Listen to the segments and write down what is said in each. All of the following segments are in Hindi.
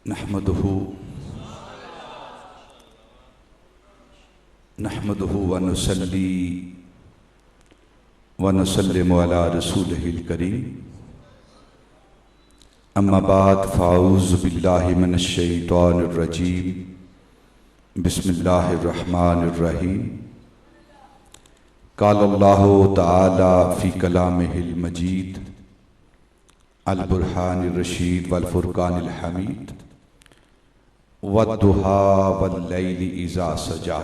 नहमदुहु व नुसल्ली व नुसल्लिमु अला रसूलिहिल करीम। अम्मा बाद फ़ाऊज़ु बिल्लाहि मिनश शैतानिर रजीम। बिस्मिल्लाहिर रहमानिर रहीम। क़ालल्लाहु तआला फ़ी कलामिहिल मजीद अल बुरहानिर रशीद वल फ़ुरक़ानिल हमीद वद्दुहा वल्लैलि इज़ा सजा।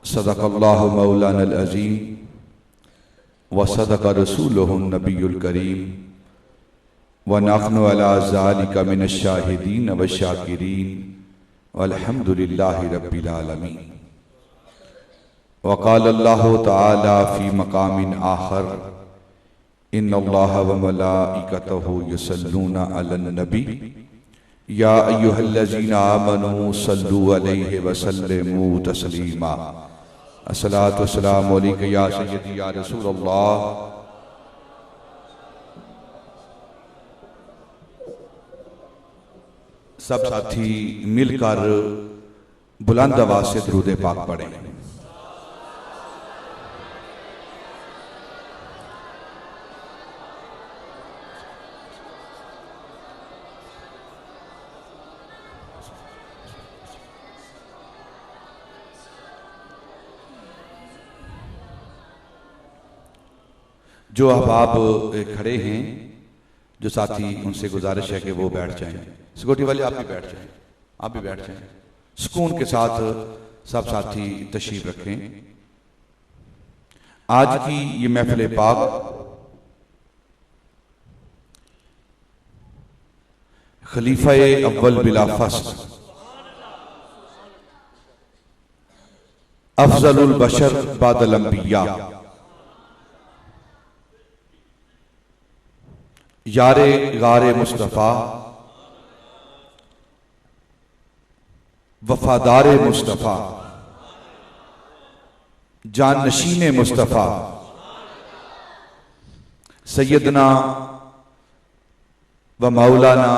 सदक़ल्लाहु मौलानल अज़ीम व सदक़ रसूलुहुन नबियुल करीम व नहनु अला ज़ालिका मिनश शाहिदीन व शाकिरीन वल्हम्दुलिल्लाहि रब्बिल आलमीन। व क़ालल्लाहु तआला फ़ी मक़ामिन आख़र इन्नल्लाहा व मलाइकतहु युसल्लूना अलन नबी या अय्युहल्लज़ीना आमनू सल्लू अलैहि व सल्लिमू तस्लीमा। अस्सलातु वस्सलामु अलैका या सय्यदी या रसूलल्लाह। सब साथी मिलकर बुलंद आवाज से दुरूद पाक पढ़ें। जो अहबाब खड़े हैं, जो साथी, उनसे गुजारिश है कि वो बैठ जाएं। सिक्योरिटी वाले आप भी बैठ जाएं, आप भी बैठ जाएं। सुकून के साथ सब साथी तशरीफ रखें। आज की ये महफिल पाक खलीफा अव्वल बिला फस्ल अफजलुल बशर बादल अंबिया यारे गारे मुस्तफ़ा वफादार मुस्तफ़ा जान नशीन मुस्तफ़ा सैयदना व मौलाना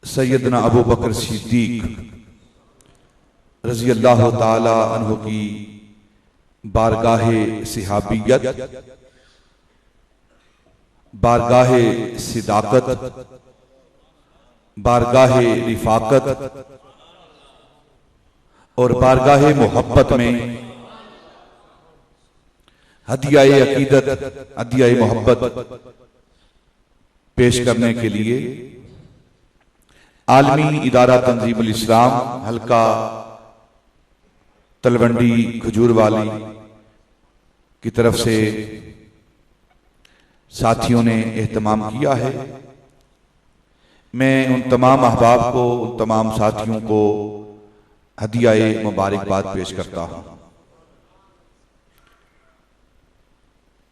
सैयदना अबू बकर सिद्दीक रज़ी अल्लाह ताला अन्हु की बारगाहे सिहाबियत, बारगाहे सिदाकत, बारगाहे रिफाकत और बारगाहे मोहब्बत में हदियाए अकीदत, हदियाए मोहब्बत पेश करने के लिए आलमी इदारा तंजीमुल इस्लाम हल्का तलवंडी खजूरवाली की तरफ से साथियों ने एहतमाम किया है। मैं उन तमाम अहबाब को, उन तमाम साथियों को हदियाए मुबारकबाद पेश करता हूं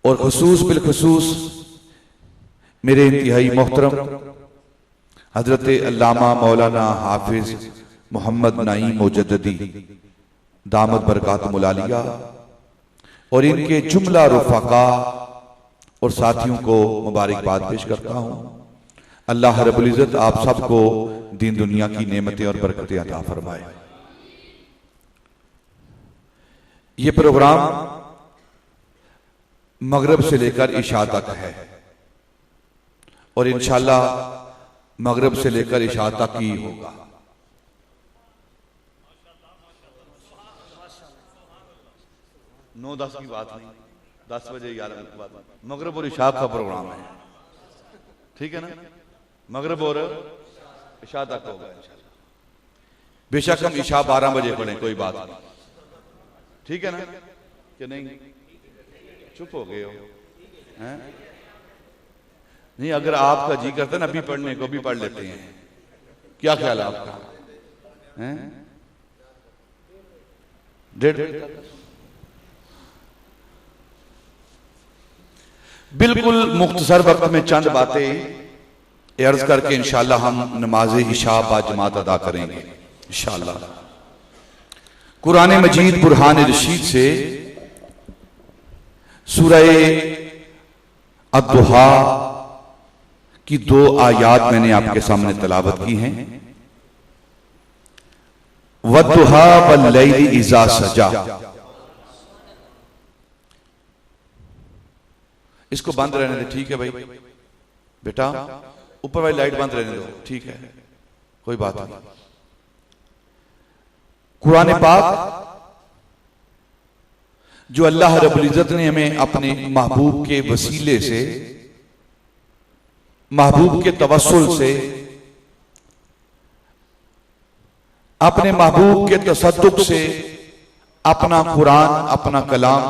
और खुसूस बिलखुसूस मेरे इंतहाई मोहतरम हजरत अल्लामा मौलाना हाफिज मोहम्मद नईम मुजद्दिदी दामद बरकातुहुल आलिया और इनके जुमला रुफाका और साथियों को मुबारकबाद पेश करता हूं। अल्लाह रब्बुल इज्जत आप सबको दीन दुनिया की नेमतें और बरकतें अता फरमाए। ये प्रोग्राम मगरिब से लेकर इशा तक है और इंशाअल्लाह मगरिब से लेकर इशा तक ही होगा। नौ दस की बात नहीं, 10 बजे 11 बजे की बात, मगरिब और इशा का प्रोग्राम है, ठीक है ना? मगरिब और इशा तक होगा इंशाअल्लाह। बेशक हम इशा 12 बजे पढ़ें, कोई बात नहीं, ठीक है ना? कि नहीं? चुप हो गए हो हैं? नहीं, अगर आपका जी करता है ना अभी पढ़ने को, भी पढ़ लेते हैं। क्या ख्याल है आपका? हैं? 1:30 बिल्कुल मुख्तसर वक्त में चंद बातें अर्ज करके इंशाअल्लाह हम नमाज इशा बाजमात अदा करेंगे इंशाअल्लाह। कुरान मजीद बुरहान रशीद से सूरह अद्दुहा की 2 आयात मैंने आपके सामने तलावत की हैं। वद्दुहा वल्लैलि इज़ा सजा, इसको बंद रहने दे, ठीक है भाई बेटा, ऊपर वाली लाइट बंद रहने दो, ठीक है, कोई बात नहीं। कुरान पाक जो अल्लाह रब्बुल इज्जत ने हमें अपने महबूब के वसीले से, महबूब के तवस्सुल से, अपने महबूब के तसद्दुक से अपना कुरान, अपना कलाम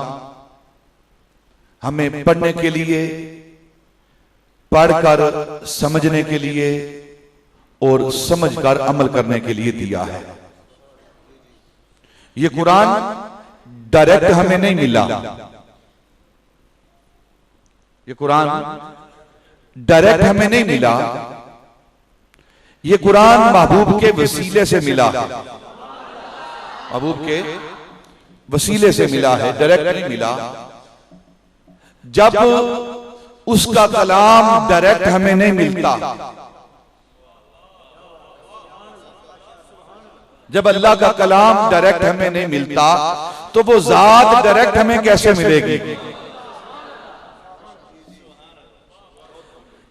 हमें पढ़ने के लिए, पढ़कर समझने के लिए और समझकर अमल करने के लिए दिया है। ये कुरान डायरेक्ट हमें नहीं मिला, ये कुरान डायरेक्ट हमें नहीं मिला, ये कुरान महबूब के वसीले से मिला, महबूब के वसीले से मिला है, डायरेक्ट नहीं मिला। जब उसका कलाम डायरेक्ट हमें नहीं मिलता, जब अल्लाह का कलाम डायरेक्ट हमें नहीं मिलता तो वो जात डायरेक्ट हमें कैसे मिलेगी।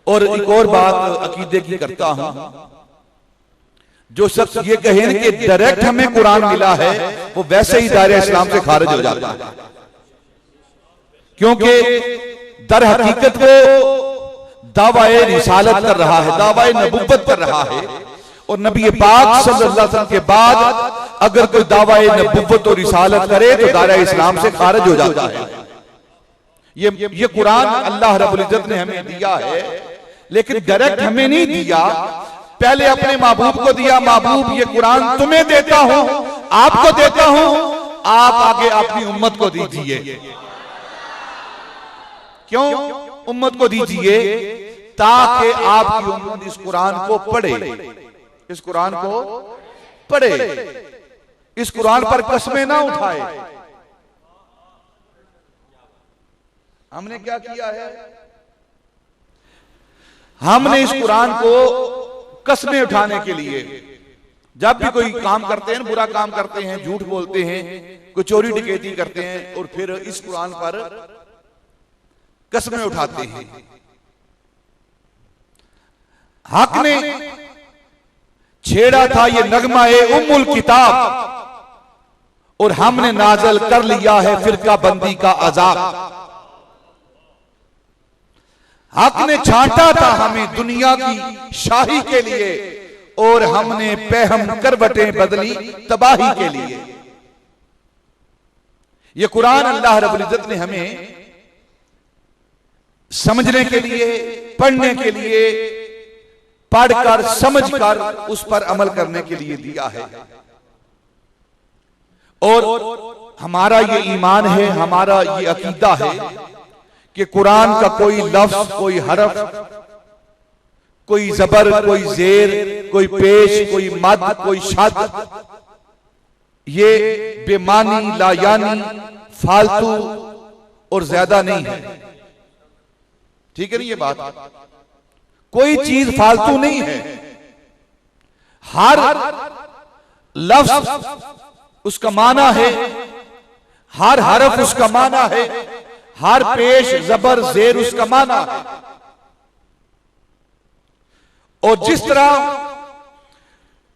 और एक और बात अकीदे की करता हूं, जो शख्स ये कहे कि डायरेक्ट हमें कुरान मिला है, वो वैसे ही दायरे इस्लाम से खारिज हो जाता है, क्योंकि दर हकीकत वो दावाए रिसालत कर रहा है, दावाए नबुव्वत कर रहा है, और नबी पाक सल्लल्लाहु अलैहि वसल्लम के बाद अगर कोई दावाए नबुव्वत और रिसालत करे तो दायरे इस्लाम से खारिज हो जाता है। ये कुरान अल्लाह रब्बुल इज्जत ने हमें दिया है, लेकिन डायरेक्ट हमें नहीं दिया, पहले अपने महबूब को दिया। महबूब ये कुरान तुम्हें देता हूं, आपको देता हूं, आप आगे अपनी उम्मत को दीजिए। क्यों उम्मत को दीजिए? ताकि आपकी उम्मत इस कुरान को पढ़े, इस कुरान को पढ़े, इस कुरान पर कसमें ना उठाए। हमने क्या किया है? हमने इस कुरान को कसमें उठाने के लिए, जब भी कोई काम करते हैं, बुरा काम करते हैं, झूठ बोलते हैं, कोई चोरी डकैती करते हैं, और फिर इस कुरान पर कसमें उठाते हैं। हक ने छेड़ा था ये नगमा ए उम्मुल किताब, और हमने नाज़िल कर लिया है फिरका बंदी का अजाब। हक ने छांटा था हमें दुनिया की शाही के लिए, और हमने पेहम करवटें बदली तबाही के लिए। ये कुरान अल्लाह रब्बुल इज्जत ने हमें समझने के लिए, पढ़ने के लिए, पढ़कर समझकर उस पर अमल करने के लिए दिया है। और हमारा ये ईमान है, हमारा ये अकीदा है कि कुरान का कोई लफ्ज, कोई हरफ, कोई जबर, कोई जेर, कोई पेश, कोई मद, कोई शद, ये बेमानी, लायानी, फालतू और ज्यादा नहीं है। ठीक है ना ये बात? कोई चीज फालतू नहीं है। हर लफ्ज उसका माना है, हर हरफ उसका माना है, हर पेश, जबर, जेर उसका माना है। और जिस तरह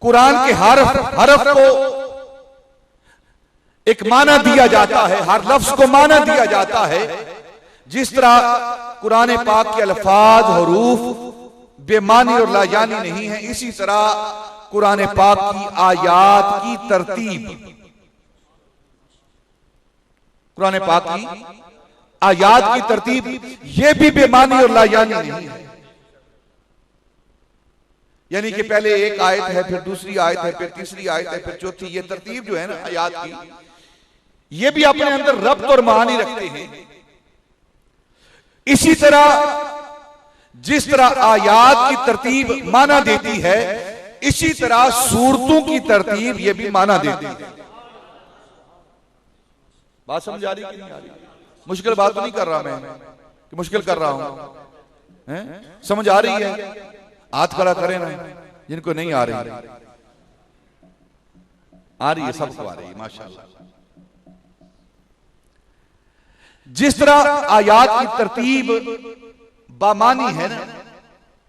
कुरान के हरफ को एक माना दिया जाता है, हर लफ्ज को माना दिया जाता है, जिस तरह कुरान पाक के अल्फाज, हुरूफ बेमानी और लायानी नहीं है, इसी तरह कुरान पाक की आयात की तरतीब, कुरान पाक की आयात की तरतीब, यह भी बेमानी और लायानी नहीं है। यानी कि पहले एक आयत है, फिर दूसरी आयत है, फिर तीसरी आयत है, फिर चौथी। ये तरतीब जो है ना आयात की, ये भी अपने अंदर रब्त और मानी रखते हैं। इसी तरह जिस तरह आयात की तरतीब माना देती है, इसी तरह सूरतों की तरतीब ये भी माना देती है। बात समझ आ रही कि नहीं आ रही? मुश्किल बात तो नहीं कर रहा मैं कि मुश्किल कर रहा हूं। समझ आ रही है? हाथ खड़ा करें ना जिनको नहीं आ रही। आ रही है, सबको आ रही है माशाल्लाह। जिस तरह आयात की तरतीब बामानी है ना,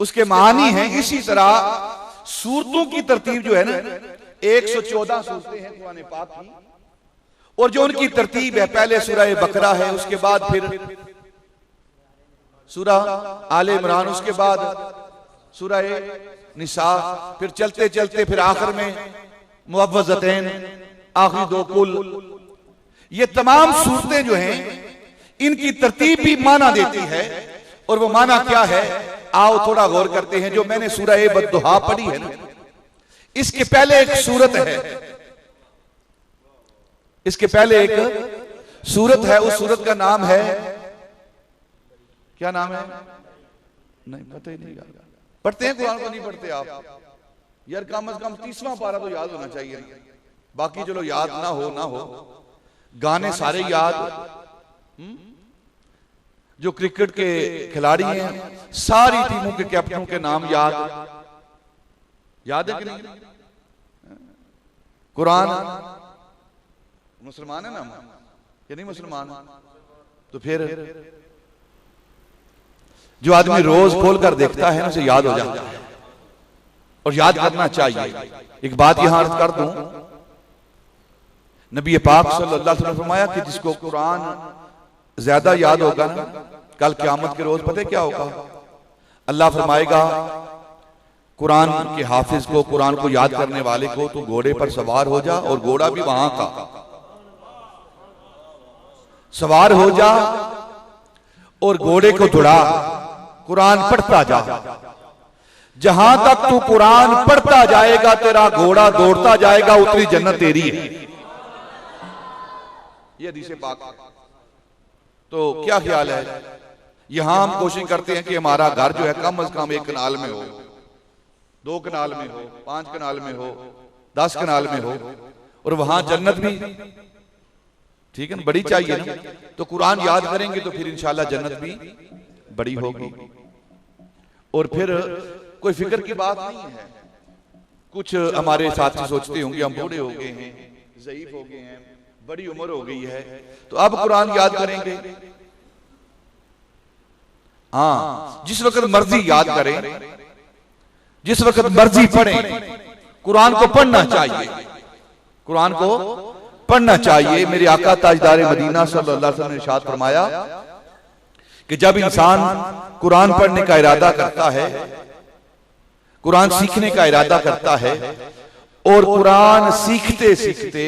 उसके मानी है, इसी तरह सूरतों की तरतीब जो है ना, 114 सूरतें हैं कुरान पाक की, और जो उनकी तरतीब है, पहले सूरह बकरा है, उसके बाद फिर सूरह आले इमरान, उसके बाद सूरह निसा, फिर चलते चलते फिर आखिर में मुअव्वज़तैन, आखिरी दो कुल। ये तमाम सूरतें जो हैं इनकी तरतीब भी माना देती है, और वो माना क्या है आओ थोड़ा गौर करते हैं। जो मैंने सूरह बद्दुहा पढ़ी है ना, इसके पहले एक सूरत है, इसके पहले एक सूरत है, उस सूरत का नाम है, क्या नाम है? नहीं पता ही नहीं। पढ़ते हैं कुरान को? नहीं पढ़ते आप यार? कम से कम 30वां पारा तो याद होना चाहिए। बाकी चलो याद ना हो, गाने सारे याद। जो क्रिकेट के खिलाड़ी हैं सारी टीमों के कैप्टनों के नाम याद है कि नहीं? कुरान मुसलमान है ना कि नहीं मुसलमान? तो फिर जो आदमी रोज खोल कर देखता है ना, उसे याद हो जाता है, और याद करना चाहिए। एक बात यहां अर्ज कर दूं, नबी पाक सल्लल्लाहु अलैहि वसल्लम ने फरमाया कि जिसको कुरान ज्यादा याद होगा ना, कल क़यामत के रोज पता है क्या होगा? अल्लाह फरमाएगा कुरान के हाफिज को, कुरान को याद करने वाले को, तू घोड़े पर सवार हो जा, और घोड़ा भी वहां का सवार हो जा, और घोड़े को दौड़ा, कुरान पढ़ता जा। जहां तक तू कुरान पढ़ता जाएगा तेरा घोड़ा दौड़ता जाएगा, उतनी जन्नत तेरी है। ये हदीस पाक। तो क्या ख्याल है? यहां हम कोशिश करते हैं कि हमारा घर जो है कम से कम 1 कनाल में हो, 2 कनाल में हो, 5 कनाल में हो, 10 कनाल में हो, और वहां जन्नत भी ठीक है ना, बड़ी चाहिए ना। तो कुरान याद करेंगे तो फिर इंशाल्लाह जन्नत भी बड़ी होगी। और फिर कोई फिक्र की बात नहीं है। कुछ हमारे साथी सोचते होंगे हम बूढ़े हो गए हैं, ज़ईफ हो गए हैं, बड़ी उम्र हो गई है, तो अब कुरान याद करेंगे। हाँ, जिस वक्त मर्जी याद करें, जिस वक्त मर्जी पढ़ें, कुरान को पढ़ना चाहिए, कुरान को पढ़ना चाहिए। मेरे आका ताजदार मदीना सल्लल्लाहु अलैहि वसल्लम ने इरशाद फरमाया कि जब इंसान कुरान पढ़ने का इरादा करता है, कुरान सीखने का इरादा करता है, और कुरान सीखते सीखते,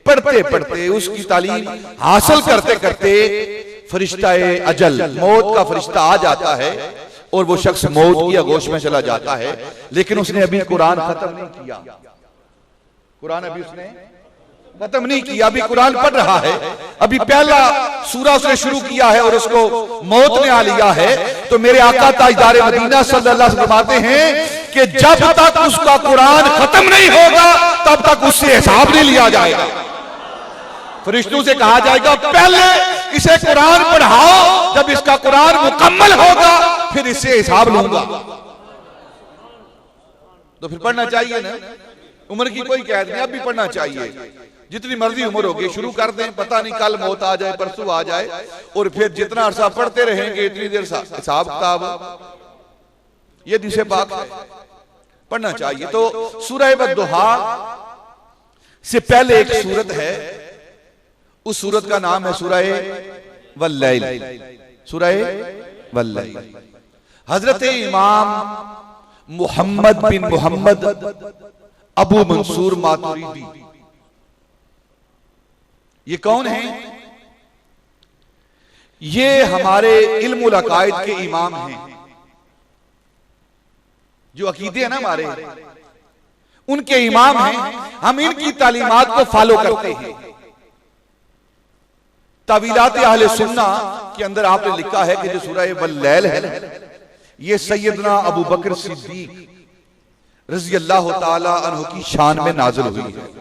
पढ़ते पढ़ते, उसकी तालीम हासिल करते करते फरिश्ता अजल, मौत का फरिश्ता आ जाता है, और वो शख्स मौत की आगोश में चला जाता है, लेकिन उसने अभी कुरान खत्म नहीं किया। कुरान अभी उसने खत्म नहीं किया, अभी कुरान पढ़ रहा है, अभी पहला सूरा उसने शुरू किया है और उसको मौत ने आ लिया है। तो मेरे आका ताजदार मदीना सल्लल्लाहु अलैहि वसल्लम फरमाते हैं कि जब तक उसका कुरान खत्म नहीं होगा तब तक उससे हिसाब नहीं लिया जाएगा। फरिश्तों से कहा जाएगा पहले इसे कुरान पढ़ाओ, जब इसका कुरान मुकम्मल होगा फिर इससे हिसाब लूंगा। तो फिर पढ़ना चाहिए ना, उम्र की कोई कैद नहीं, अब भी पढ़ना चाहिए। जितनी मर्जी उम्र होगी शुरू कर दें, पता नहीं कल मौत आ जाए, परसों आ जाए, और फिर जितना अरसा पढ़ते रहेंगे इतनी देर हिसाब किताब। ये दिसे पाक है, पढ़ना चाहिए। तो सूरह बद्दुहा से पहले एक सूरत है, उस सूरत का नाम है सूरह वल्लैल, सूरह वल्लैल। हजरत इमाम मुहम्मद बिन मुहम्मद अबू मंसूर मातुरीदी, ये कौन है? ये हमारे इल्मुल अकायद के इमाम हैं। जो अकीदे हैं ना हमारे, उनके इमाम हैं। हम इनकी तालीमात को फॉलो करते हैं। तावीलात अहले सुन्ना के अंदर आपने लिखा है कि जो सूरह वल्लैल है, ये सैयदना अबू बकर सिद्दीक रज़ी अल्लाह ताला अन्हु की शान में नाज़िल हुई है।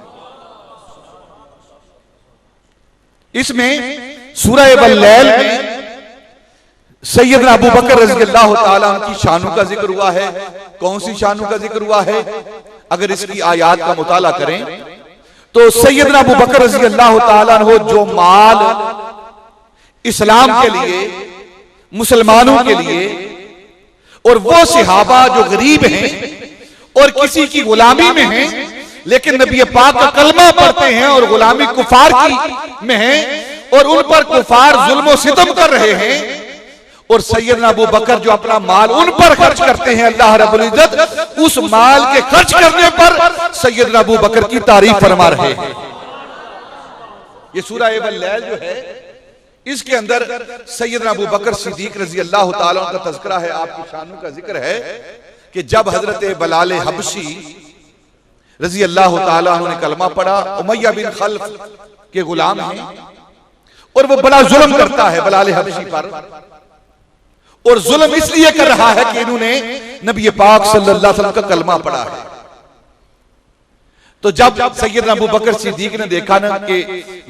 इसमें सूरह वल्लैल में सैयदना अबू बकर रज़ियल्लाहु ताला अन्हु की शानों का जिक्र हुआ है। कौन सी शानों का जिक्र हुआ है? अगर इसकी आयात का मुताला करें तो सैयदना अबू बकर रज़ियल्लाहु ताला अन्हु जो माल इस्लाम के लिए, मुसलमानों के लिए, और वो सहाबा जो गरीब हैं और किसी की गुलामी में हैं, लेकिन नबी पाक का कलमा पढ़ते हैं और गुलामी कुफार की में है और उन पर कुफार जुल्म सितम कर रहे हैं, और सैयदना अबू बकर जो अपना माल उन पर खर्च करते हैं, अल्लाह रब्बुल इज्जत उस माल के खर्च करने पर सैयदना अबू बकर की तारीफ फरमा रहे हैं। ये सूरह वल-लैल जो है इसके अंदर सैयदना अबू बकर सिद्दीक रज़ी अल्लाह ताला अन्हु का तज़किरा है, आपकी शानों का जिक्र है कि जब हजरत बलाल हबशी रज़ी अल्लाह ताला अन्हु ने कलमा पढ़ा, उमय्या बिन खल्फ के गुलाम हैं और वो बड़ा जुल्म करता है बलाल हबशी पर, और जुल्म इसलिए कर रहा है कि इन्होंने नबी पाक सल्लल्लाहु अलैहि वसल्लम का कलमा पढ़ा है। तो जब सैयदना अबू बकर सिद्दीक ने देखा ना कि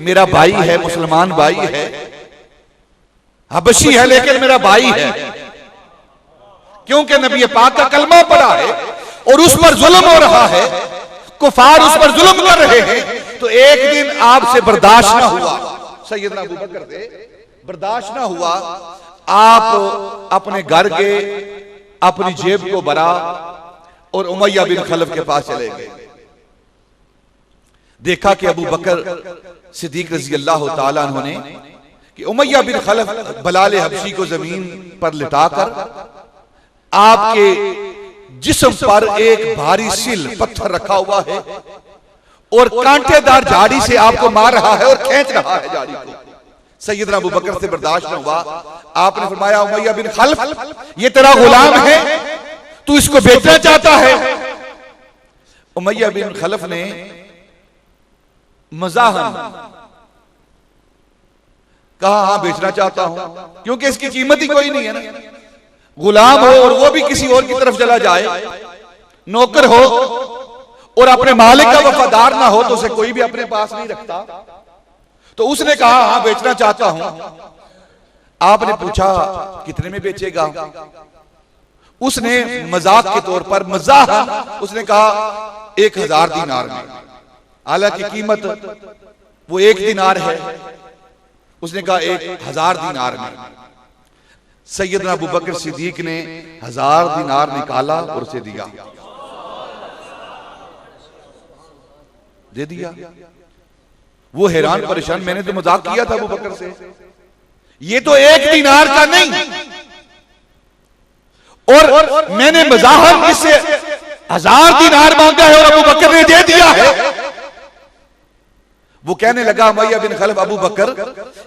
मेरा भाई है, मुसलमान भाई है, हबशी है लेकिन मेरा भाई है, क्योंकि नबी पाक का कलमा पढ़ा है और उस पर जुल्म हो रहा है, कुफार उस पर जुल्म कर रहे हैं, तो एक दिन आपसे बर्दाश्त ना हुआ, सैयदना अबू बकर से बर्दाश्त ना हुआ, आप अपने घर गए, अपनी जेब को भरा और उमय्या बिन खल्फ के पास चले गए। देखा कि अबू बकर सिद्दीक रज़ी अल्लाह ताला अन्हु ने कि उमय्या बिन खल्फ बलाल हबशी को जमीन पर लिटाकर आपके जिस्म पर एक भारी सिल पत्थर रखा हुआ है और कांटेदार झाड़ी से आपको मार रहा है और खींच रहा है झाड़ी को। सैयदना अबू बकर से बर्दाश्त न हुआ, आपने फरमाया उमय्या बिन खल्फ ये तेरा गुलाम है, तू इसको बेचना चाहता है? उमय्या बिन खल्फ ने मजाहन कहा हाँ बेचना चाहता हूं, क्योंकि इसकी कीमत ही कोई नहीं है ना, गुलाम हो और वो भी किसी और की तरफ चला जाए, नौकर हो और अपने मालिक का वफादार ना हो तो उसे कोई भी अपने पास नहीं रखता। तो उसने कहा हाँ बेचना चाहता हूं। आपने पूछा कितने में बेचेगा? उसने मजाक के तौर पर मजाक उसने कहा 1000 दीनार में, हालांकि कीमत वो 1 दीनार है। उसने कहा 1000 दीनार में। सैयदना अबू बकर सिद्दीक ने 1000 दीनार निकाला और उसे दिया, दे दिया। वो हैरान परेशान, मैंने तो मजाक किया था अबू बकर से, ये तो 1 दीनार का नहीं और मैंने मजाक इससे 1000 दीनार मांगा है और अबू बकर ने दे दिया है। वो कहने लगा उमय्या बिन खल्फ, अबू बकर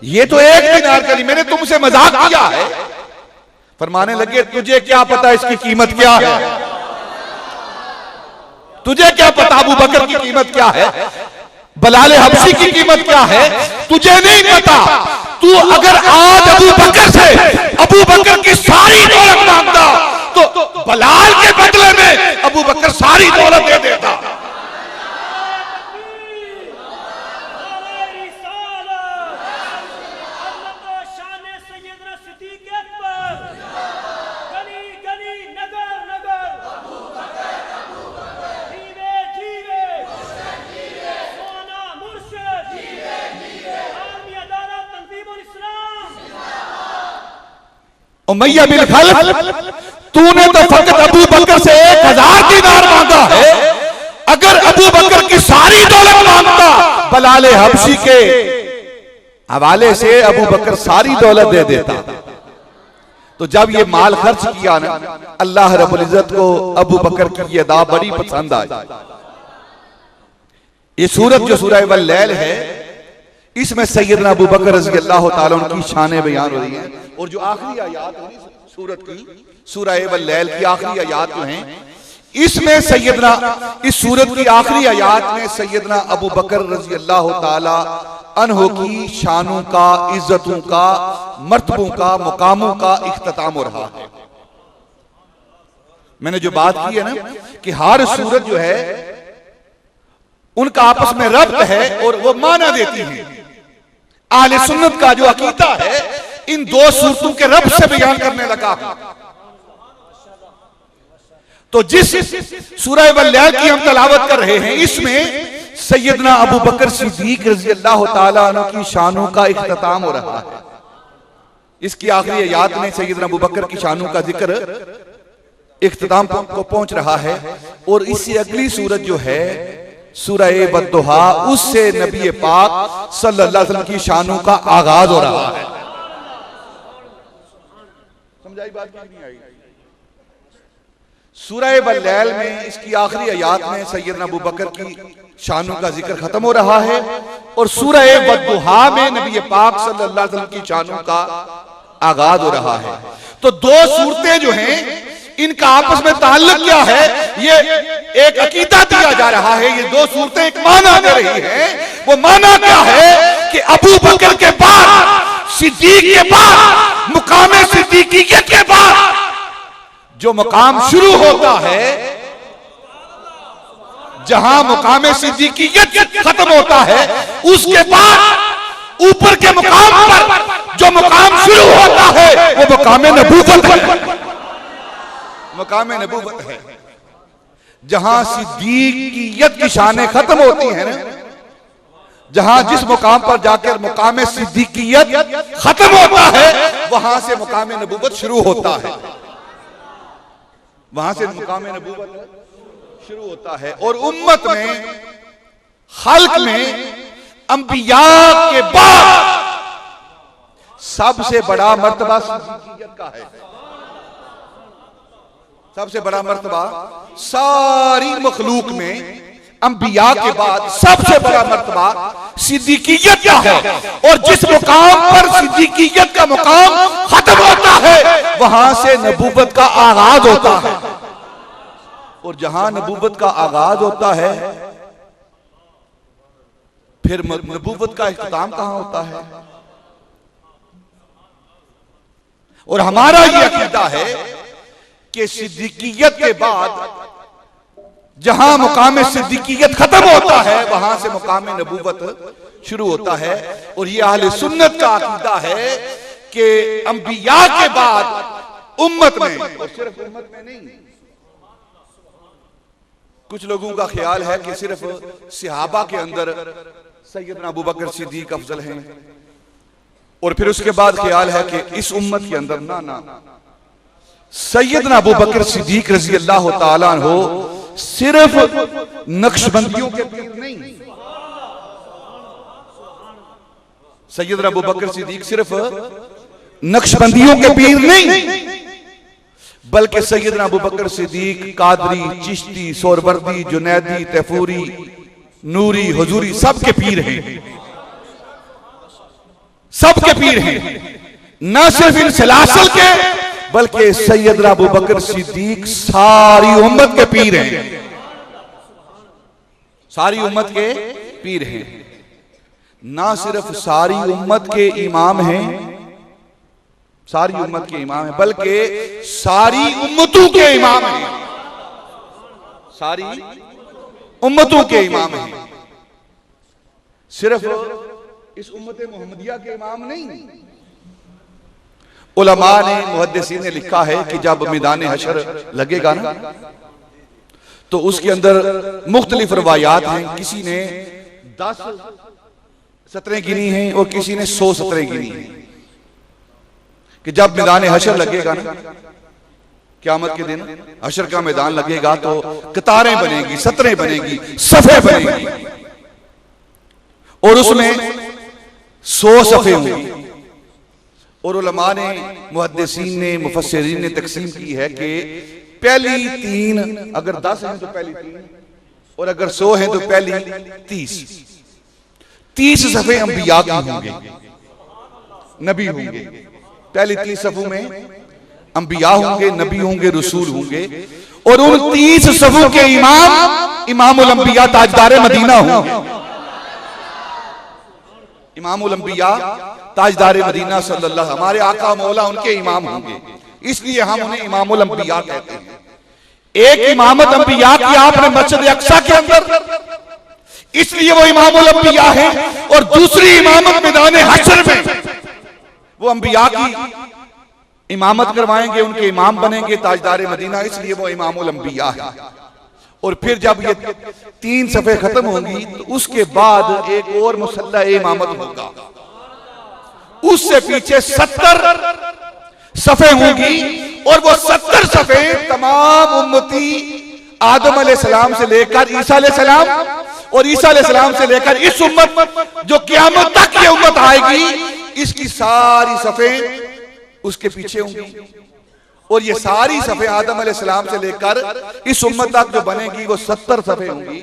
ये तो 1 दीनार का नहीं, मैंने तुमसे मजाक किया है। फरमाने लगे तुझे क्या पता इसकी कीमत क्या है? तुझे क्या पता अबू बकर की कीमत क्या है, बलाल हबशी की कीमत क्या है? तुझे नहीं पता। तू अगर आज अबू बकर से अबू बकर की सारी दौलत मांगता तो बलाल के बदले में अबू बकर सारी दौलत दे देता। उमय्या बिन खल्फ तूने तो फकत अबू बकर से 1000 दीनार मांगा है, अगर अबू बकर की सारी दौलत मांगता बलाल हबशी के हवाले से अबू बकर सारी दौलत दे देता। तो जब ये माल खर्च किया ना, अल्लाह रब्बुल इज्जत को अबू बकर की ये अदा बड़ी पसंद आई। ये सूरत जो सूरह वल-लैल है, इसमें सैयदना अबू बकर रज़ी अल्लाह ताला उनकी शान बयान हो रही है। और जो आखिरी आयात है सूरत की, सूरह वल-लैल की आखिरी आयात जो हैं, इसमें सैयदना इस सूरत की आखिरी आयात में सैयदना अबू बकर रज़ी अल्लाह ताला अन्हु की शानों का, इज्जतों का, मर्तबों का, मुकामों का इख्तिताम हो रहा है। मैंने जो बात की है ना कि हर सूरत जो है उनका आपस में रब्त है और वो माना देती है। आले सुन्नत का जो अकीदा है इन दो सूरतों के रब से बयान करने लगा। तो जिस सूरह वल-लैल की हम तलावत कर रहे हैं, इसमें सैयदना अबू बकर सिद्दीक रज़ी अल्लाह तआला अन्हु की शानों का इख्तिताम हो रहा है। इसकी आखिरी आयत में सैयदना अबू बकर की शानों का जिक्र इख्तिताम को पहुंच रहा है। और इससे अगली सूरत जो है सूरह बद्दुहा, उससे नबी पाक सल्लल्लाहु अलैहि वसल्लम की शानों का आगाज हो रहा है। समझाई बात की नहीं आई? सूरह वल-लैल में इसकी आखिरी आयत में सैयदना अबू बकर की शानों का जिक्र खत्म हो रहा है और सूरह बद्दुहा में नबी पाक सल्लल्लाहु अलैहि वसल्लम की शानों का आगाज हो रहा है। तो दो सूरतें जो हैं, इनका आपस में ताल्लुक क्या है, ये एक अकीदा दिया जा रहा है। ये दो सूरतें एक माना दे रही हैं। वो माना क्या है कि अबू बकर के बाद, सिद्दीक के बाद, मुकाम सिद्दीकियत के बाद जो मकाम शुरू होता है, जहां मुकाम सिद्दीकियत खत्म होता है, उसके बाद ऊपर के मुकाम पर जो मुकाम शुरू होता है वो मुकाम नबूवत है। मुकाम नबूवत है, जहां सिद्दीकियत की शानें खत्म होती हैं ना, जहां जिस मुकाम पर जाकर मुकाम सिद्दीकियत खत्म होता है, वहां से मुकाम नबूवत शुरू होता है। वहां से मुकाम नबूवत शुरू होता है। और उम्मत में, खल्क में, अंबिया के बाद सबसे बड़ा मर्तबा सिद्दीकियत का है। सबसे बड़ा मर्तबा सारी मखलूक में अंबिया के बाद सबसे बड़ा मर्तबा सिद्दीकियत का है। और जिस मुकाम पर सिद्दीकियत का मुकाम खत्म होता है, वहां से नबूवत का आगाज होता है। और जहां नबूवत का आगाज होता है, फिर नबूवत का इख्तिताम कहां होता है? और हमारा यह अकीदा है कि सिद्दीकियत के बाद जहां मुकाम सिद्दीकियत खत्म होता है, वहां से मुकाम नबूवत शुरू होता है। और ये अहले सुन्नत का अकीदा है कि अंबिया के बाद उम्मत में, और सिर्फ उम्मत में नहीं, कुछ लोगों का ख्याल है कि सिर्फ सहाबा के अंदर सैयदना अबू बकर सिद्दीक अफजल हैं, और फिर उसके बाद ख्याल है कि इस उम्मत के अंदर ना, सैयदना अबू बकर सिद्दीक रज़ी अल्लाह तआला अन्हु सिर्फ नक्शबंदियों के पीर नहीं, सैयदना अबू बकर सिद्दीक सिर्फ नक्शबंदियों के पीर नहीं, बल्कि सैयदना अबू बकर सिद्दीक कादरी, चिश्ती, सोहरवर्दी, जुनैदी, तैफूरी, नूरी, हुजूरी सबके पीर हैं। सबके पीर हैं, न सिर्फ इन सलासल के, बल्कि सैयदना अबू बकर सिद्दीक सारी उम्मत के पीर हैं। सारी उम्मत के पीर हैं। ना सिर्फ सारी उम्मत के इमाम हैं, सारी उम्मत के इमाम हैं, बल्कि सारी उम्मतों के इमाम हैं। सारी उम्मतों के इमाम हैं। सिर्फ इस उम्मत मोहम्मदिया के इमाम नहीं। उलमा ने, मुहद्दिसीन ने लिखा है कि जब मैदान हशर लगेगा ना, तो उसके अंदर मुख्तलिफ रवायात हैं। किसी ने 10 सतरें गिनी हैं और किसी ने 100 सतरें गिनी हैं कि जब मैदान हशर लगेगा ना, क़यामत के दिन हशर का मैदान लगेगा, तो कतारें बनेगी, सतरें बनेगी, सफ़े बनेगी, और उसमें 100 सफ़े होंगी। और उलमा ने, मुहद्दिसीन ने, मुफस्सिरीन ने तकसीम की है कि पहली 3, अगर 10 हैं तो पहली 3, और अगर 100 हैं तो पहली 30 सफ़े अंबिया के होंगे, नबी होंगे। पहली 30 सफ़ों में अंबिया होंगे, नबी होंगे, रसूल होंगे, और उन 30 सफ़ों के इमाम इमामुल अंबिया ताजदार मदीना होंगे। इमामुल अंबिया ताजदार मदीना सल्लल्लाहु, हमारे आका मौला उनके इमाम होंगे, इसलिए हम उन्हें इमामुल अंबिया कहते हैं। एक इमामत अंबिया की आपने मस्जिद अक्सा के अंदर, इसलिए वो इमामुल अंबिया है। और दूसरी इमामत मैदान हशर में, वो अंबिया की इमामत करवाएंगे, उनके इमाम बनेंगे, ताजदार मदीना, इसलिए वो इमामुल अंबिया है। और फिर जब ये 3 सफ़े खत्म होंगी तो उसके बाद एक और मुसल्ला इमामत होगा, उससे पीछे 70 सफ़े होंगी और वो 70 सफ़े तमाम उम्मती आदम अलैहिस्सलाम से लेकर ईसा अलैहिस्सलाम और ईसा अलैहिस्सलाम से लेकर इस उम्मत जो क़यामत तक ये उम्मत आएगी, इसकी सारी सफ़े उसके पीछे होंगी। और ये सारी सफ़े आदम अलैहिस्सलाम से लेकर इस उम्मत तक जो बनेगी वो 70 सफ़े होंगी।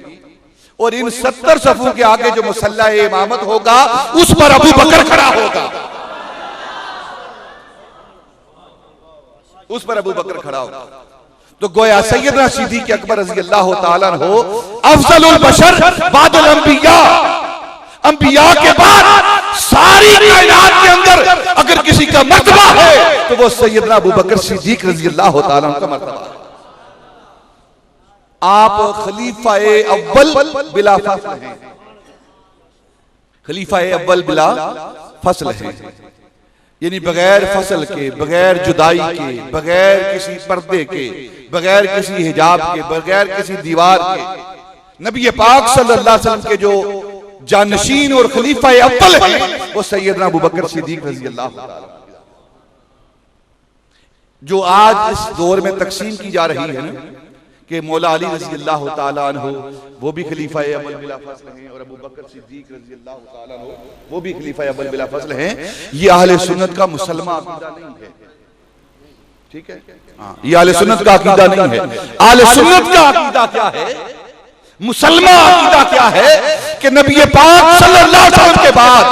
और इन 70 सफ़ों के आगे जो मुसल्ला इमामत होगा उस पर अबू बकर खड़ा होगा, उस पर अबू बकर खड़ा होगा। तो गोया सैयदना सिद्दीक़ अकबर रज़ी अल्लाह ताला अन्हु अफ़ज़लुल बशर बादुल अंबिया, अंबिया के बाद सारी कायनात के अंदर अगर किसी का मर्तबा है तो वो सैयदना अबू बकर सिद्दीक़ रज़ी अल्लाह ताला अन्हु का मर्तबा है। आप खलीफाए अव्वल बिला फस्ल हैं, खलीफाए अव्वल बिला फस्ल हैं, यानी बगैर फसल के, बगैर जुदाई के, बगैर किसी पर्दे के, बगैर किसी हिजाब के, बगैर किसी दीवार के नबी पाक सल्लल्लाहु अलैहि वसल्लम के जो जानशीन और खलीफा अव्वल हैं वो सैयदना अबू बकर सिद्दीक़ रज़ी अल्लाह ताला। जो आज इस दौर में तकसीम की जा रही है ना कि मौला अली रज़ी अल्लाह ताला अन्हु वो भी खलीफा अव्वल बिला फस्ल हैं और अबू बकर सिद्दीक़ रज़ी अल्लाह ताला अन्हु वो भी खलीफा अव्वल बिला फस्ल हैं, ये अहले सुन्नत का मुसलमान अकीदा नहीं है। ठीक है, ये अहले सुन्नत का अकीदा नहीं है। अहले सुन्नत का अकीदा क्या है, मुसलमान अकीदा क्या है कि नबी पाक सल्लल्लाहु अलैहि वसल्लम के बाद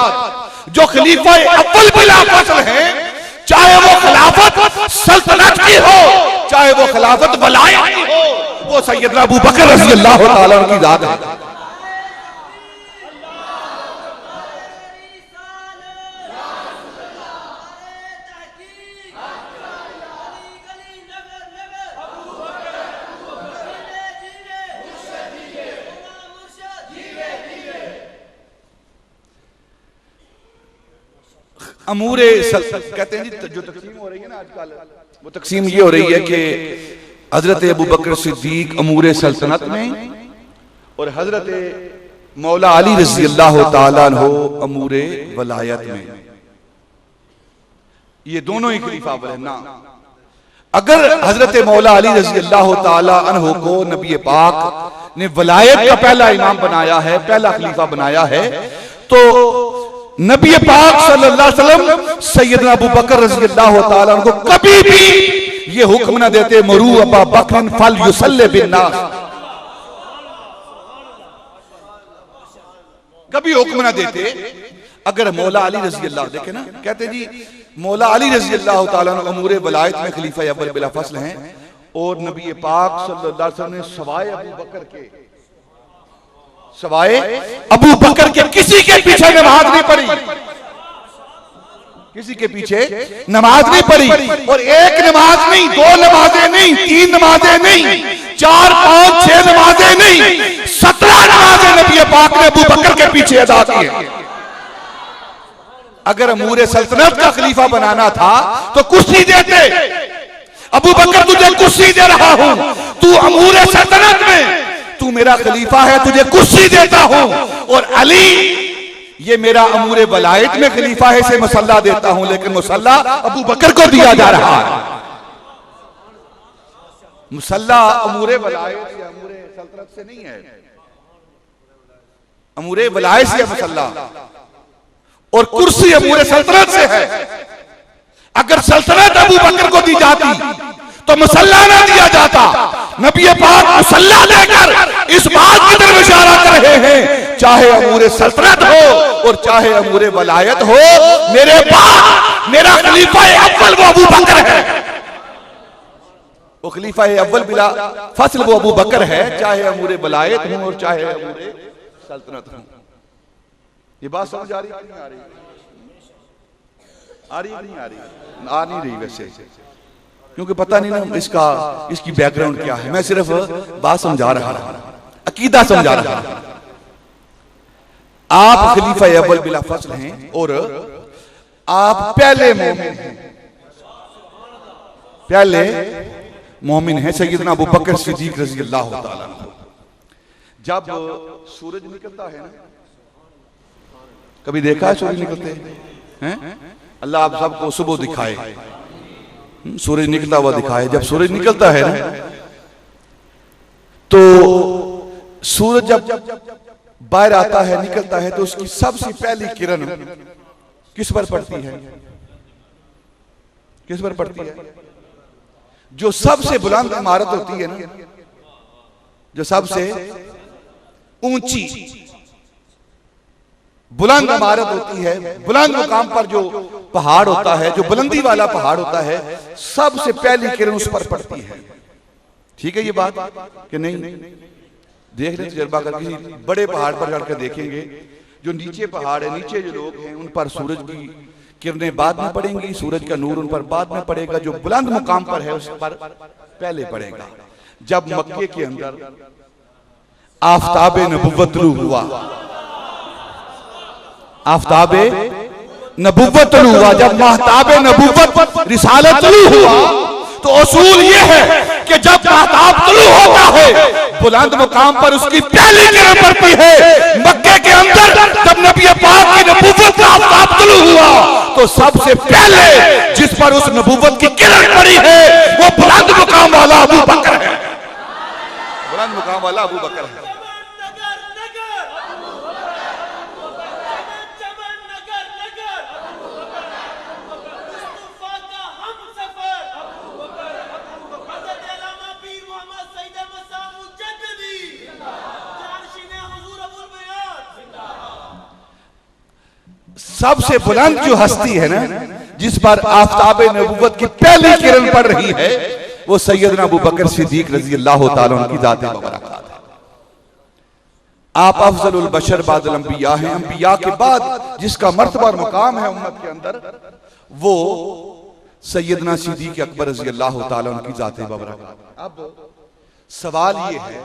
जो खलीफा अव्वल बिला फस्ल हैं, चाहे वो खिलाफत सल्तनत की हो, चाहे वो खिलाफत वलायत की हो, वो सैयदना अबू बकर रज़ी अल्लाह ताला अन्हु की जात है। अमूरे कहते हैं जी, जो तकसीम हो रही है ना आजकल, वो तकसीम ये हो रही है कि हजरत अबू बकर सिद्दीक अमूरे सल्तनत में और हजरत मौला अली रज़ी अल्लाह ताला अन्हु अमूरे वलायत में, ये दोनों ही खलीफा बने ना। अगर हजरत मौला अली रज़ी अल्लाह ताला अन्हु को नबी पाक ने वलायत का पहला इमाम बनाया है, पहला खलीफा बनाया है, तो नबी पाक सल्लल्लाहु अलैहि वसल्लम सैयदना अबू बकर रज़ी अल्लाह ताला अन्हु को कभी भी ये हुक्म ना देते मरू अबा बकर फल युसल्ले बिन्नास, कभी हुक्म ना देते। अगर मौला अली रज़ी अल्लाह, देखे ना, कहते जी मौला अली रज़ी अल्लाह ताला अन्हु अमूरे वलायत में खलीफा अव्वल बिला फस्ल हैं और नबी पाक सल्लल्लाहु अलैहि वसल्लम ने सवाए अबू बकर के, सवाए अबू बकर के किसी के पीछे नमाज नहीं पढ़ी, किसी के पीछे नमाज नहीं पढ़ी। और एक नमाज नहीं, 2 नमाजें नहीं, 3 नमाजें नहीं, 4, 5, 6 नमाजें नहीं, 17 नमाजें नबी पाक ने अबू बकर के पीछे अदा की है। अगर अमूरे सल्तनत का खलीफा बनाना था तो कुर्सी देते, अबू बकर तुझे कुर्सी दे रहा हूं, तू अमूरे सल्तनत में, तू मेरा खलीफा है, तुझे कुर्सी देता हूं, और अली ये मेरा अमूरे वलायत में खलीफा है, इसे मुसल्ला देता हूं, लेकिन मुसल्ला अबू बकर को दिया जा रहा है। मुसल्ला अमूरे वलायत या अमूरे सल्तनत से नहीं है, अमूरे वलायत से मुसल्ला, और कुर्सी अमूरे सल्तनत से है। अगर सल्तनत अबू बकर को दी जाती तो मुसल्ला ना दिया जाता। नबी पाक मुसल्ला देकर इस बात की तरफ इशारा कर रहे हैं, चाहे अमूरे सल्तनत हो और चाहे अमूरे वलायत हो, मेरे पास मेरा खलीफा अव्वल वो अबू बकर है, वो खलीफा अव्वल बिला फस्ल वो अबू बकर है, चाहे अमूरे वलायत हो और चाहे अमूरे सल्तनत हो। ये बात समझ आ रही है? नहीं आ रही? आ रही नहीं आ रही? आ नहीं रही वैसे, क्योंकि पता नहीं ना इसकी बैकग्राउंड क्या है। मैं सिर्फ बात समझा रहा हूं, अकीदा समझा रहा हूं। आप खलीफा अव्वल बिला फस्ल हैं और आप पहले मोमिन हैं, पहले मोमिन है सैयदना अबू बकर सिद्दीक रज़ी अल्लाह ताला अन्हु। जब सूरज निकलता है ना, कभी देखा है सूरज निकलते हैं? अल्लाह आप सबको सुबह दिखाए, सूरज निकलता हुआ दिखाए। जब सूरज निकलता है ना, तो सूरज जब बाहर आता है, निकलता है, तो उसकी सबसे पहली किरण किस पर पड़ती है? किस पर पड़ती है? जो सबसे बुलंद इमारत होती है ना, जो सबसे ऊंची बुलंद इमारत होती है, बुलंद मुकाम पर जो पहाड़ होता है, जो बुलंदी वाला पहाड़ होता है, सबसे पहली किरण उस पर पड़ती है। ठीक है ये बात कि नहीं? देख लें, तजर्बा करके किसी बड़े पहाड़ पर चढ़कर देखेंगे, जो नीचे पहाड़ है, नीचे जो लोग हैं, उन पर सूरज की किरणें बाद में पड़ेंगी, सूरज का नूर उन पर बाद में पड़ेगा, जो बुलंद मुकाम पर है उस पर पहले पड़ेगा। जब मक्के के अंदर आफताबे नबुव्वत तुलू हुआ, आफताबे नबुव्वत तुलू हुआ, जब महताबे नबुव्वत रिसालत तुलू हुआ, तो उसूल ये है कि जब महताब तुलू होता है, बुलंद मुकाम पर उसकी पहली किरण पड़ती है। मक्के के अंदर जब नबी पाक की नबुव्वत का आफताब तुलू हुआ, तो सबसे पहले जिस पर उस नबुव्वत की किरण पड़ी है, वो बुलंद मुकाम वाला अबू बकर है, बुलंद मुकाम वाला अबू बकर है। सबसे बुलंद जो हस्ती है ना, जिस पर आफताबे नबुव्वत की पहली किरण पड़ रही है, वो सैयदना अबू बकर सिद्दीक रज़ी अल्लाह ताला अन्हु की ज़ात मुबारकात है। आप अफजलुल बशर बादल अंबिया हैं, अंबिया के बाद जिसका मर्तबा और मुकाम है उम्मत के अंदर, वो सैयदना सिद्दीक अकबर रज़ी अल्लाह ताला अन्हु की ज़ात मुबारकात। अब सवाल ये है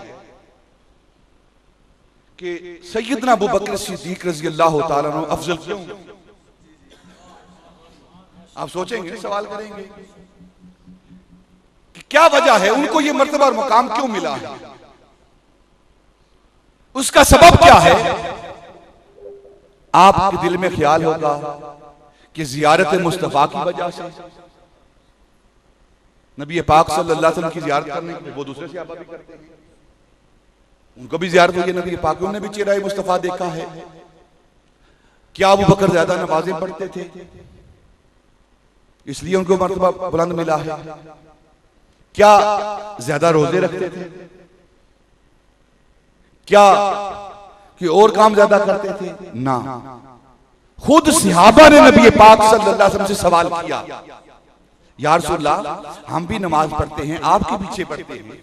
कि सैयदना अबू बकर सिद्दीक रज़ी अल्लाह ताला अन्हु अफजल क्यों? आप सोचेंगे, सवाल करेंगे कि क्या वजह है, उनको ये मर्तबा और मुकाम क्यों मिला है, उसका सबब क्या है? आपके दिल में ख्याल होगा कि जियारत मुस्तफा की वजह से, नबी पाक सल्लल्लाहु अलैहि वसल्लम की जियारत करने के लिए वो दूसरे सहाबा भी करते हैं, उनको भी जियारत हुई है, नबी पाक उन्होंने भी चेहरा मुस्तफा देखा है। क्या अबू बकर ज्यादा नमाजें पढ़ते थे इसलिए उनको मर्तबा बुलंद मिला है? क्या ज्यादा रोजे रखते थे? क्या कि और काम ज्यादा करते थे? ना, खुद सहाबा ने नबी पाक सल्लल्लाहु अलैहि वसल्लम से सवाल किया, या रसूलल्लाह हम भी नमाज पढ़ते हैं, आपके पीछे पढ़ते हैं,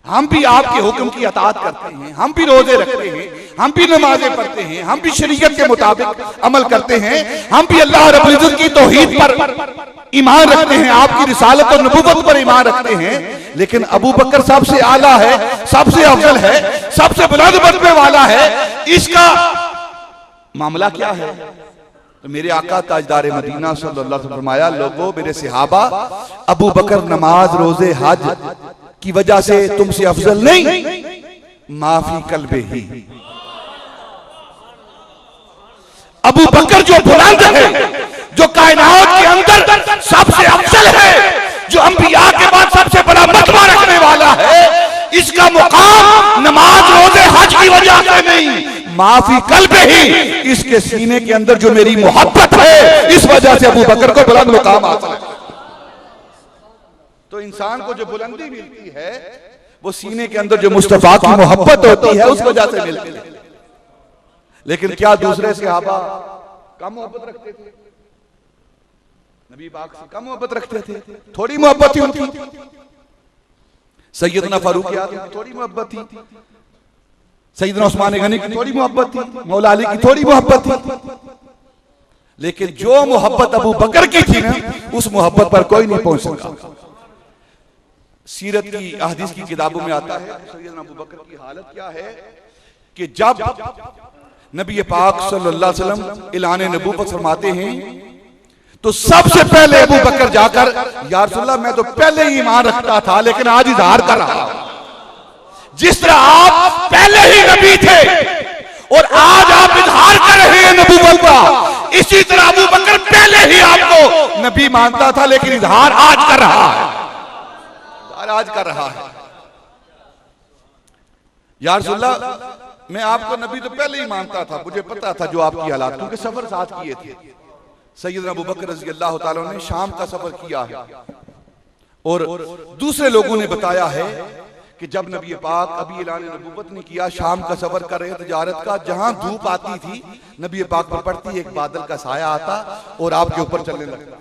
हम भी आपके हुक्म की अताअत करते हैं, हम भी रोजे रखते हैं, हम भी नमाजें पढ़ते हैं, हम भी शरीयत के मुताबिक अमल करते हैं, हम भी अल्लाह रब्बुल इज्जत की तौहीद पर ईमान रखते हैं, आपकी रिसालत और नबुव्वत पर ईमान रखते हैं, लेकिन अबू बकर सबसे आला है, सबसे अफजल है, सबसे बुलंद मर्तबे वाला है, इसका मामला क्या है? तो मेरे आका ताजदार मदीना सल्लल्लाहु अलैहि वसल्लम फरमाया, लोगों मेरे सहाबा, अबू बकर नमाज रोजे हज की वजह से तुमसे अफजल नहीं, माफी कल्बे ही। अबू बकर जो बुलंद है, जो कायनात के अंदर सबसे अफजल है, जो अंबिया के बाद सबसे बड़ा मर्तबा रखने वाला है, इसका मुकाम नमाज रोजे हज की वजह से नहीं, माफी कल्बे ही, इसके सीने के अंदर जो मेरी मोहब्बत है, इस वजह से अबू बकर को बुलंद मुकाम हासिल है। तो इंसान को जो बुलंदी मिलती है, वो सीने के अंदर जो मुस्तफा की मोहब्बत होती है, उस वजह से मिलती है। लेकिन क्या दूसरे सहाबा कम मोहब्बत रखते थे? नबी पाक से कम मोहब्बत रखते थे? थोड़ी मोहब्बत थी उनकी। सैयदना फारूक आज़म की थोड़ी मोहब्बत थी, सैयदना उस्मान गनी की थोड़ी मोहब्बत थी, मौला अली की थोड़ी मोहब्बत थी, लेकिन जो मोहब्बत अबू बकर की थी ना, उस मोहब्बत पर कोई नहीं पहुंच सका। सीरत की अहदीस की किताबों में आता है सैयदना अबू बकर की हालत क्या है कि जब नबी पाक सल्लल्लाहु अलैहि वसल्लम ऐलान नबूवत फरमाते हैं तो सबसे पहले अबू बकर जाकर, या रसूलल्लाह मैं तो पहले ही ईमान रखता था लेकिन आज इजहार कर रहा हूं। जिस तरह आप पहले ही नबी थे और आज आप इजहार कर रहे हैं नबूवत का, इसी तरह अबू बकर पहले ही आपको नबी मानता था लेकिन इजहार आज कर रहा है, आज कर रहा है। या रसूलल्लाह मैं आपको नबी तो पहले ही मानता था, मुझे पता था जो आपकी हालात, क्योंकि सफर साथ किए थे। सैयदना अबू बकर रज़ी अल्लाह ताला ने शाम का सफर किया है और दूसरे लोगों ने बताया है कि जब नबी पाक अभी ऐलान नबूवत ने किया, शाम का सफर कर रहे तजारत का, जहां धूप आती थी नबी पाक पर पड़ती, एक बादल का साया आता और आपके ऊपर चलने लगता।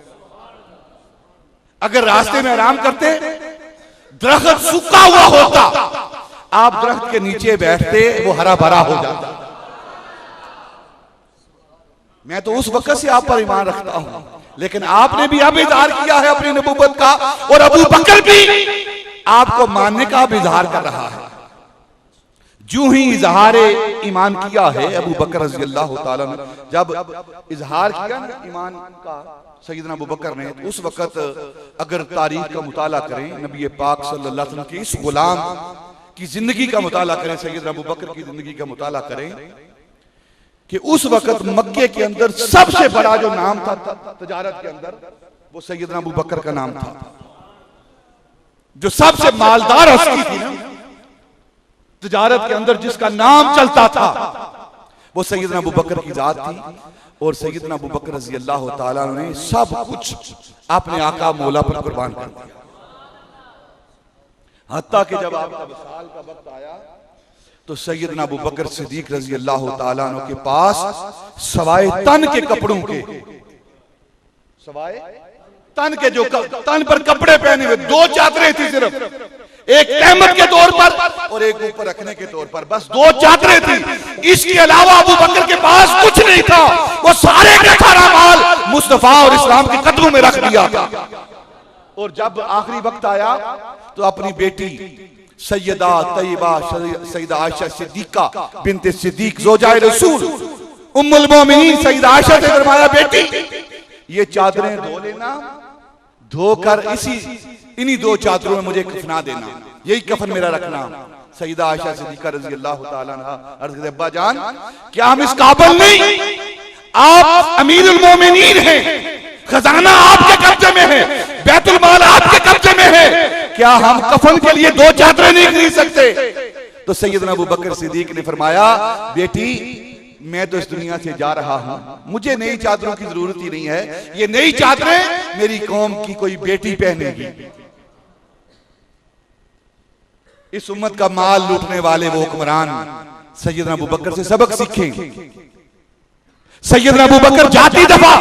अगर रास्ते में आराम करते, दरख्त सूखा हुआ होता, आप दरख्त के नीचे बैठते, वो हरा भरा हो जाता। मैं तो उस वक्त से आप पर ईमान रखता हूं, लेकिन आपने भी अब इजहार किया है अपनी नबूवत का, और अबू बकर भी आपको मानने का अब इजहार कर रहा है। जो ही इजहार ईमान किया है अबू बकर रज़ी अल्लाह ताला ने, जब इजहार किया ना ईमान का सैयदना अबू बकर ने, तो उस वक्त अगर तारीख का मुताला करें, नबी पाक सल्लल्लाहु अलैहि वसल्लम के इस गुलाम की जिंदगी का मुताला करें, सैयदना अबू बकर की जिंदगी का मुताला करें, कि उस वक्त मक्के के अंदर सबसे बड़ा जो नाम था तजारत के अंदर, वो सैयदना अबू बकर का नाम था। जो सबसे मालदार हस्ती थी ना तजारत के अंदर, जिसका नाम चलता था, वो सैयदना अबू बकर की जात थी। और सैयदना अबू बकर रज़ी अल्लाह ताला ने सब कुछ अपने आका मौला पर कुर्बान कर दिया। हत्ता कि जब आपका वसाल का वक्त आया तो सैयदना अबू बकर सिद्दीक रज़ी अल्लाह ताला अन्हु के पास सवाए तन के कपड़ों के, सवाए तन के, जो तन पर कपड़े पहने हुए, दो चादरें थी सिर्फ, एक तहमत के तौर पर और एक ऊपर रखने के तौर पर, बस दो चादरें थी। इसके अलावा अबू बकर के पास कुछ नहीं था। वो सारे का सारा माल मुस्तफा और इस्लाम के कदमों में रख दिया था। और जब आखिरी वक्त आया तो अपनी बेटी सैयदा तैयबा सैयदा आयशा सिद्दीका बिनते सिद्दीक ज़ौजाए रसूल उम्मुल मोमिनीन सैयदा आयशा से फरमाया, बेटी ये चादरें धो लेना, धोकर इन्हीं दो चादरों में मुझे कफना देना, यही कफन मेरा रखना। सैयदा आयशा सिद्दीका रज़ी अल्लाह ताला अन्हा अर्ज़ करते, अब्बा जान क्या हम इस काबिल नहीं, आप अमीरुल मोमिनीन हैं, खजाना आपके कब्जे में है, बैतुल माल आपके कब्जे में है, क्या हम कफन के लिए दो चादरें नहीं खरीद सकते? तो सैयदना अबू बकर सिद्दीक ने फरमाया, बेटी मैं तो इस दुनिया से जा रहा हूं, मुझे नई चादरों की जरूरत ही नहीं है, ये नई चादरें मेरी कौम की कोई बेटी पहनेगी। इस उम्मत का माल लूटने वाले वो हुक्मरान सैयदना अबू बकर से सबक सीखें। सैयदना अबू बकर जाती दफा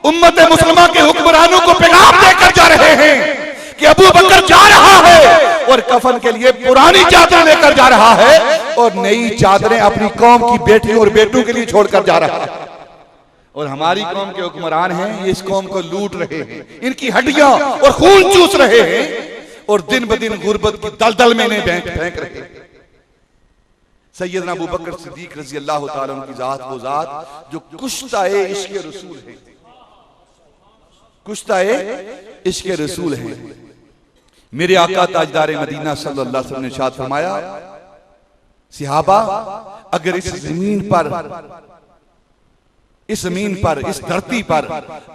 उम्मत मुसलमा के हुक्मरानों को पैगाम देकर जा रहे हैं कि अबू बकर जा रहा है और कफन के लिए पुरानी चादर लेकर जा रहा है और नई चादरें अपनी कौम की बेटियों और बेटों के लिए छोड़कर जा रहा है। और हमारी कौम के हुक्मरान हैं, ये इस कौम को लूट रहे हैं, इनकी हड्डियां और खून चूस रहे हैं और दिन ब दिन गुर्बत की दलदल में इन्हें फेंक रहे हैं। सैयदना अबू बकर सिद्दीक रज़ी अल्लाह ताला अन्हु की जात, वो जात जो कुश्ता-ए इश्क़ रसूल है, कुश्ता-ए इश्क़ रसूल है। मेरे आका ताजदार मदीना सल्लल्लाहु अलैहि वसल्लम ने इरशाद फरमाया, सहाबा अगर इस जमीन पर इस धरती पर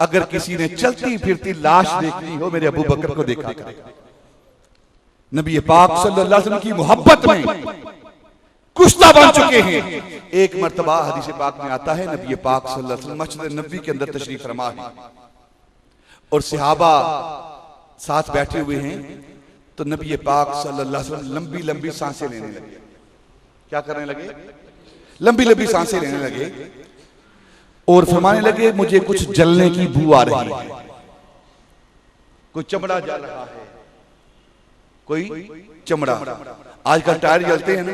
अगर किसी ने चलती फिरती लाश देखनी हो, मेरे अबू बकर को देखा करे। नबी पाक सल्लल्लाहु अलैहि वसल्लम की मोहब्बत में कुश्ता बन चुके हैं। एक मर्तबा हदीस पाक में आता है, नबी पाक सल्लल्लाहु अलैहि वसल्लम मस्जिद नबवी के अंदर तशरीफ फरमा है और सहाबा साथ बैठे हुए हैं, तो नबी पाक सल्लल्लाहु अलैहि वसल्लम लंबी लंबी सांसें लेने लगे। क्या करने लगे? लंबी लंबी सांसें लेने लगे और फरमाने लगे, मुझे कुछ जलने की बू आ रही है, कोई चमड़ा जल रहा है, कोई चमड़ा। आजकल टायर जलते हैं ना,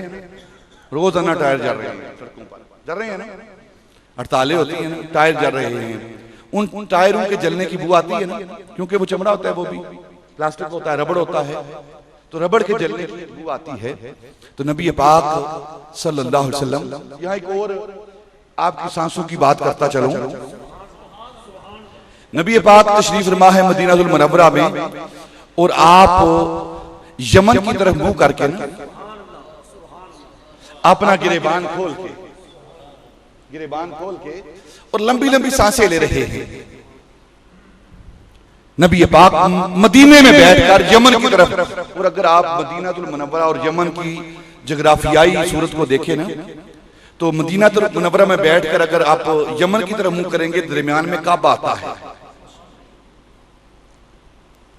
रोजाना टायर जल रहे हैं, सड़कों पर जल रहे हैं ना, हड़तालें होती हैं ना, टायर जल रहे हैं। उन टायरों के जलने की बू आती है ना, क्योंकि वो चमड़ा होता है, वो भी प्लास्टिक होता है, रबड़ होता है, तो रबड़ के जलने की बू आती है। तो नबी पाक सल्लल्लाहु अलैहि वसल्लम, यहाँ एक और आपकी सांसों की बात करता चलूं, नबी पाक तशरीफ फरमा है मदीनातुल मुनव्वरा में और आप यमन की तरफ मुंह करके ना अपना गिरेबान खोल के और लंबी लंबी सांसें ले रहे हैं। नबी पाक मदीने में बैठकर यमन की तरफ, और अगर आप मदीनातुल मुनव्वरा और यमन की जोग्राफियाई सूरत को देखें ना, तो मदीनातुल मुनव्वरा में बैठकर अगर आप यमन की तरफ मुंह करेंगे, दरमियान में काबा आता है,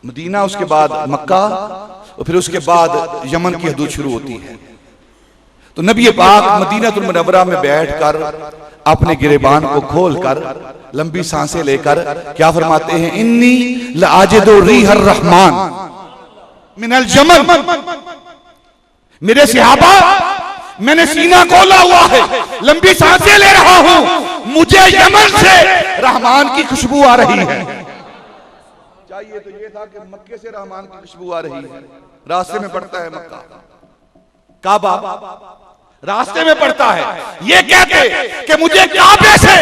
मदीना उसके बाद मक्का और फिर उसके बाद यमन की हदूद शुरू होती है। तो नबी पाक मदीनातुल मुनव्वरा में बैठकर अपने गिरेबान को खोलकर लंबी सांसें लेकर क्या फरमाते हैं, इन्नी लाजिदु रिहर रहमान मिनल यमन, मेरे सहाबा मैंने सीना खोला हुआ है, लंबी सांसें ले रहा हूं, मुझे यमन से रहमान की खुशबू आ रही है। चाहिए तो ये था कि मक्के से रहमान की खुशबू आ रही है, रास्ते में पड़ता है मक्का, काबा रास्ते में पड़ता है, ये कहते कि मुझे काबे से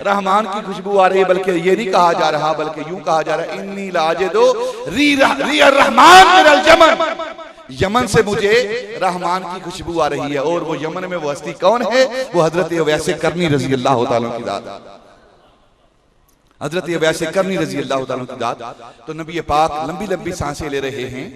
रहमान की खुशबू आ रही है, बल्कि ये नहीं कहा जा रहा, बल्कि यूं कहा जा रहा है, इन्नी लाजिदु रिहर रहमान मिनल यमन, यमन से मुझे रहमान की खुशबू आ रही है। और वो यमन में वो हस्ती कौन है, वो हजरत उवैस करनी रजी अल्लाह तआला की दात, हजरत उवैस करनी रजी अल्लाह तआला की दात। तो नबी पाक लंबी लंबी सांसें ले रहे हैं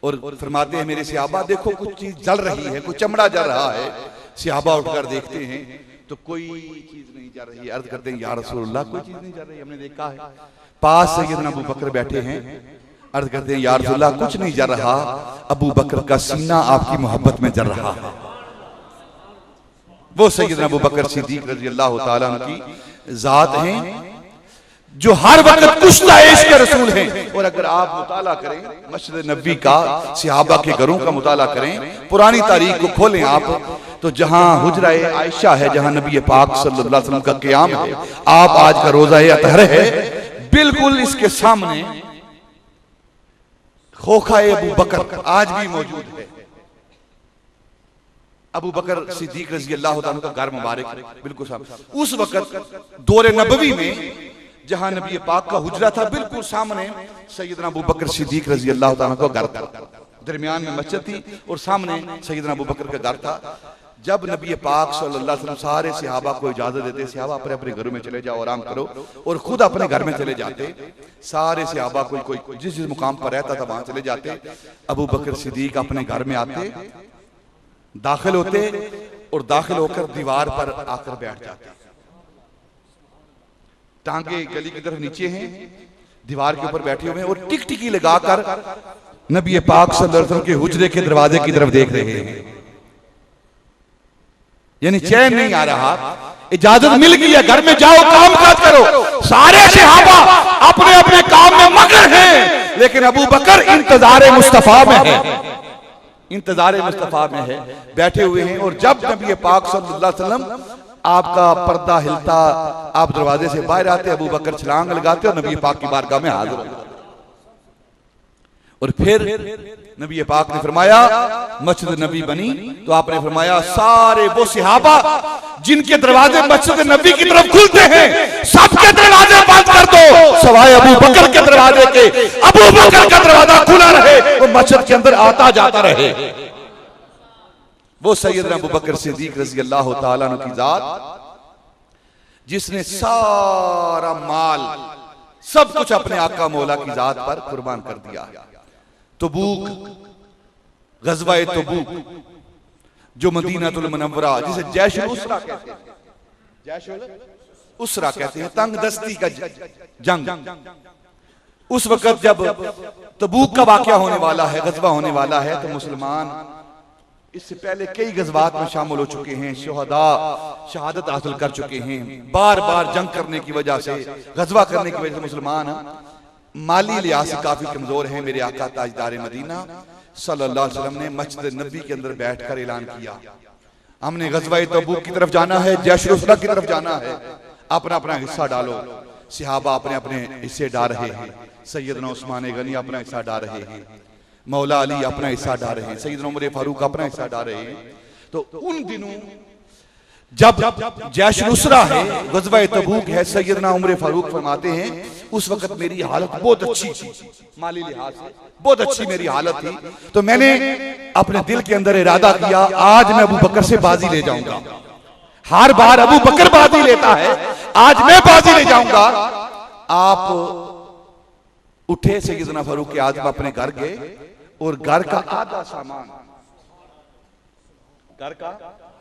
और फरमाते हैं, मेरे सहाबा देखो कुछ चीज जल रही है, कुछ चमड़ा जल रहा है। सहाबा उठकर देखते हैं तो कोई चीज नहीं जल रही है। अर्ज करते हैं, या रसूलुल्लाह कोई चीज नहीं जल रही, हमने देखा है। पास सैयदना अबू बकर बैठे हैं, अर्ज करते हैं, या रसूलुल्लाह कुछ नहीं जल रहा, अबू बकर का सीना आपकी मोहब्बत में जल रहा है। वो सैयदना अबू बकर सिद्दीक रज़ी अल्लाह तआला अन्हु की जात हैं जो हर वक्त कुश्ता इश्क के रसूल हैं। और अगर आप मुताला करें मस्जिद नबी का, सहाबा के घरों का मुताला करें, पुरानी तारीख को खोलें आप, तो जहां हुजरा-ए आयशा है, जहां नबी पाक सल्लल्लाहु अलैहि वसल्लम का क़याम है, आप आज का रोज़ा-ए अतहर है, बिल्कुल इसके सामने खोखाए अबू बकर आज भी मौजूद है। अबू बकर सिद्दीक रज़ी अल्लाह तआला का घर मुबारक बिल्कुल सामने। उस वक्त दौरे नबवी में जहां नबी पाक का हुजरा था, बिल्कुल सामने सैयदना अबू बकर सिद्दीक रज़ी अल्लाह तआला का घर था, दरमियान में मस्जिद थी और सामने सैयदना अबू बकर का घर था। जब नबी पाक सल्लल्लाहु अलैहि वसल्लम सारे सहाबा को इजाजत देते, सहाबा अपने अपने घरों में चले जाओ, आराम करो, और खुद अपने घर में चले जाते, सारे सहाबा कोई जिस जिस मुकाम पर रहता था वहां चले जाते। अबू बकर सिद्दीक अपने घर में आते, दाखिल होते और दाखिल होकर दीवार पर आकर बैठ जाते। टांगे गली की तरफ नीचे हैं, दीवार के ऊपर बैठे हुए हैं और टिकटिकी लगाकर नबी पाक सल्लल्लाहु अलैहि वसल्लम के हुजरे के दरवाजे की तरफ देख रहे हैं। यानी चैन नहीं आ रहा, इजाजत मिल गई है, घर में जाओ, काम काज करो। सारे सहाबा अपने अपने काम में मगन हैं, लेकिन अबू बकर इंतजार मुस्तफा में है, इंतजार मुस्तफा में है, बैठे हुए हैं। और जब नबी पाक सल्लल्लाहु अलैहि वसल्लम आपका पर्दा हिलता, आप दरवाजे से बाहर आते, अबू बकर छलांग लगाते और नबी पाक की बारगाह में हाजिर हो जाते। और फिर नबी पाक ने फरमाया, मस्जिद नबी बनी तो आपने फरमाया, सारे वो सहाबा जिनके दरवाजे मस्जिद नबी की तरफ खुलते हैं, सबके दरवाजे बंद कर दो, सवाए अबू बकर के दरवाजे के। अबू बकर का दरवाजा खुला रहे, वो मस्जिद के अंदर आता जाता रहे। वो सैयदना अबू बकर सिद्दीक रज़ी अल्लाह तआला अन्हु की जात, जिसने सारा माल सब कुछ अपने आका मौला की जात पर कुर्बान कर दिया। तबूक, गज़वाए तबूक, जो मदीनातुल मुनव्वरा, जिसे जैशुल उसरा कहते हैं, जैशुल उसरा कहते हैं, तंग दस्ती का जंग। उस वक्त जब तबूक का वाक़या होने वाला है, गज़वा होने वाला है, तो मुसलमान इससे पहले कई गज़वात में शामिल हो चुके हैं, शुहदा शहादत हासिल कर चुके हैं। बार बार जंग करने की वजह से, गज़वा करने की वजह से मुसलमान माली लिहाज से काफी कमजोर हैं। मेरे आका ताजदार मदीना सल्लल्लाहु अलैहि वसल्लम ने मस्जिद नबी के अंदर बैठकर ऐलान किया, हमने गज़वाए तबूक की तरफ जाना है, जैशुल उसरा की तरफ जाना है, अपना अपना हिस्सा डालो। सहाबा अपने अपने हिस्से डाल रहे हैं, सैयदना उस्मान गनी अपना हिस्सा डाल रहे हैं, मौला अली अपना हिस्सा डाल रहे हैं, सैयदना उमर फारूक अपना हिस्सा डाल रहे हैं। तो उन दिनों जब जैश नुसरा है, गज़वा तबूक है, सैयदना उमर फारूक फरमाते हैं उस वक्त मेरी हालत बहुत अच्छी थी, माली लिहाज से बहुत अच्छी मेरी हालत थी। तो मैंने अपने दिल के अंदर इरादा किया आज मैं अबू बकर से बाजी ले जाऊंगा। हर बार अबू बकर बाजी लेता है, आज मैं बाजी ले जाऊंगा। आप उठे, सैयदना फारूक के आजम अपने घर गए और घर का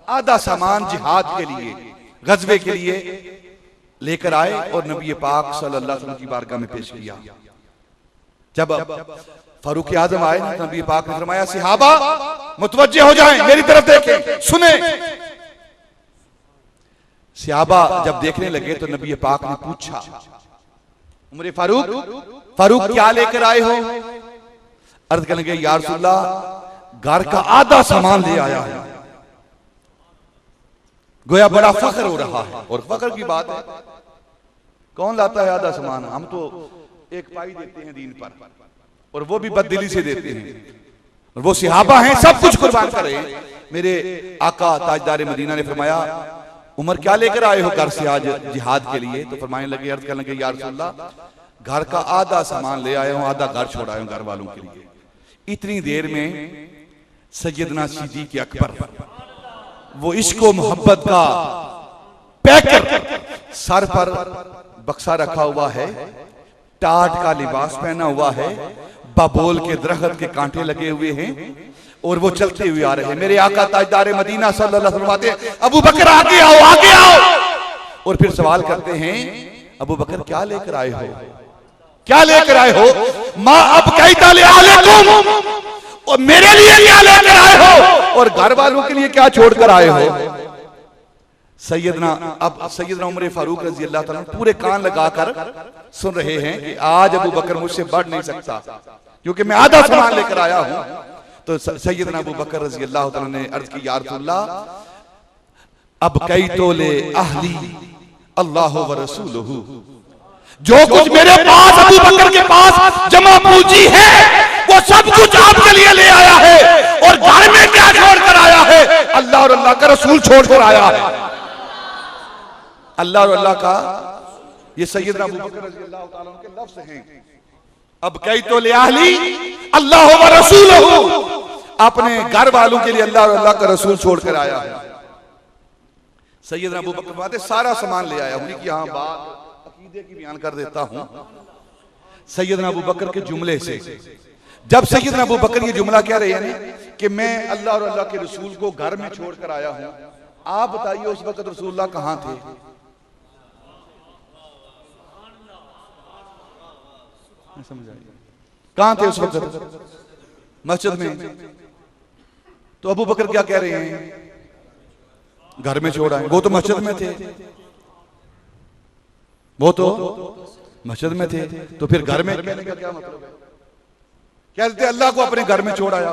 आधा सामान जिहाद के लिए, गज़वे के लिए लेकर आए और नबी पाक सल्लल्लाहु अलैहि वसल्लम की बारगाह में पेश किया। जब फारूक आजम आए, नबी पाक ने फरमाया सहाबा मुतवज्जे हो जाएं, मेरी तरफ देखें, सुने। सहाबा जब देखने लगे तो नबी पाक ने पूछा उमर फारूक क्या लेकर आए हो? अर्ज करने लगे या रसूलल्लाह घर का आधा सामान ले आया है। गोया बड़ा फख्र हो रहा है, और फख्र की बात है, कौन लाता है आधा सामान? हम तो एक पाई देते हैं दीन पर, और वो भी बददिली से देते हैं, और वो सहाबा हैं सब कुछ कुर्बान कर रहे हैं। मेरे आका ताजदार मदीना ने फरमाया उमर क्या लेकर आए हो घर से आज जिहाद के लिए? तो फरमाने लगे, अर्ज करने लगे या रसूलल्लाह घर का आधा सामान ले आया हूं, आधा घर छोड़ आया हूं घर वालों के लिए। इतनी देर में सैयदना सिद्दीक़ अकबर, वो इश्क व मोहब्बत का पैकर, सर पर बक्सा रखा हुआ है, टाट का लिबास पहना हुआ है, बबोल के दरख्त के कांटे लगे हुए हैं, और वो चलते हुए आ रहे हैं। मेरे आका ताजदार मदीना सल्लल्लाहु अलैहि वसल्लम फरमाते हैं अबू बकर आगे आओ, आगे आओ। और फिर सवाल करते हैं अबू बकर क्या लेकर आए हो, क्या लेकर आए हो? मां अब कई ताले अलैकुम, और मेरे लिए क्या लेकर आए हो, और घर वालों के लिए क्या छोड़कर आए हो? सैयदना उमर फारूक रजी अल्लाह ताला पूरे कान लगाकर सुन रहे हैं कि आज अबू बकर मुझसे बढ़ नहीं सकता, क्योंकि मैं आधा सामान लेकर आया हूं। तो सैयदना अबू बकर रजी अल्लाह ताला ने अर्ज की या रसूलल्लाह अब कई तोले अहली अल्लाह व रसूलुहु, जो कुछ मेरे पास अबू बकर के पास जमा पूंजी है वो सब कुछ आपके लिए ले आया है, और घर में क्या छोड़ कर आया है? अल्लाह और अल्लाह का रसूल छोड़ कर आया है। अल्लाह और अल्लाह का, ये सैयदना अबू बकर रज़ी अल्लाह ताला के लफ्ज़ हैं। अब कई तो ले अहली अल्लाह व रसूलुहु, अपने घर वालों के लिए अल्लाह और अल्लाह का रसूल छोड़ कर आया है। सैयदना अबू बकर बात सारा सामान ले आया। उन्हीं की यहाँ बात अकीदे की बयान कर देता हूं। सैयदना अबू बकर के जुमले से, जब सैयदना अबू बकर ये जुमला कह रहे हैं कि मैं अल्लाह और अल्लाह के रसूल को घर में छोड़कर आया हूं, आप बताइए उस वक्त रसूलुल्लाह कहां थे? कहां थे उस वक्त? मस्जिद में। तो अबू बकर क्या कह रहे हैं? घर में छोड़ आए। वो तो मस्जिद में थे, वो तो मस्जिद में थे, तो फिर घर में कहने का क्या मतलब है? कहते अल्लाह को अपने घर में छोड़ आया,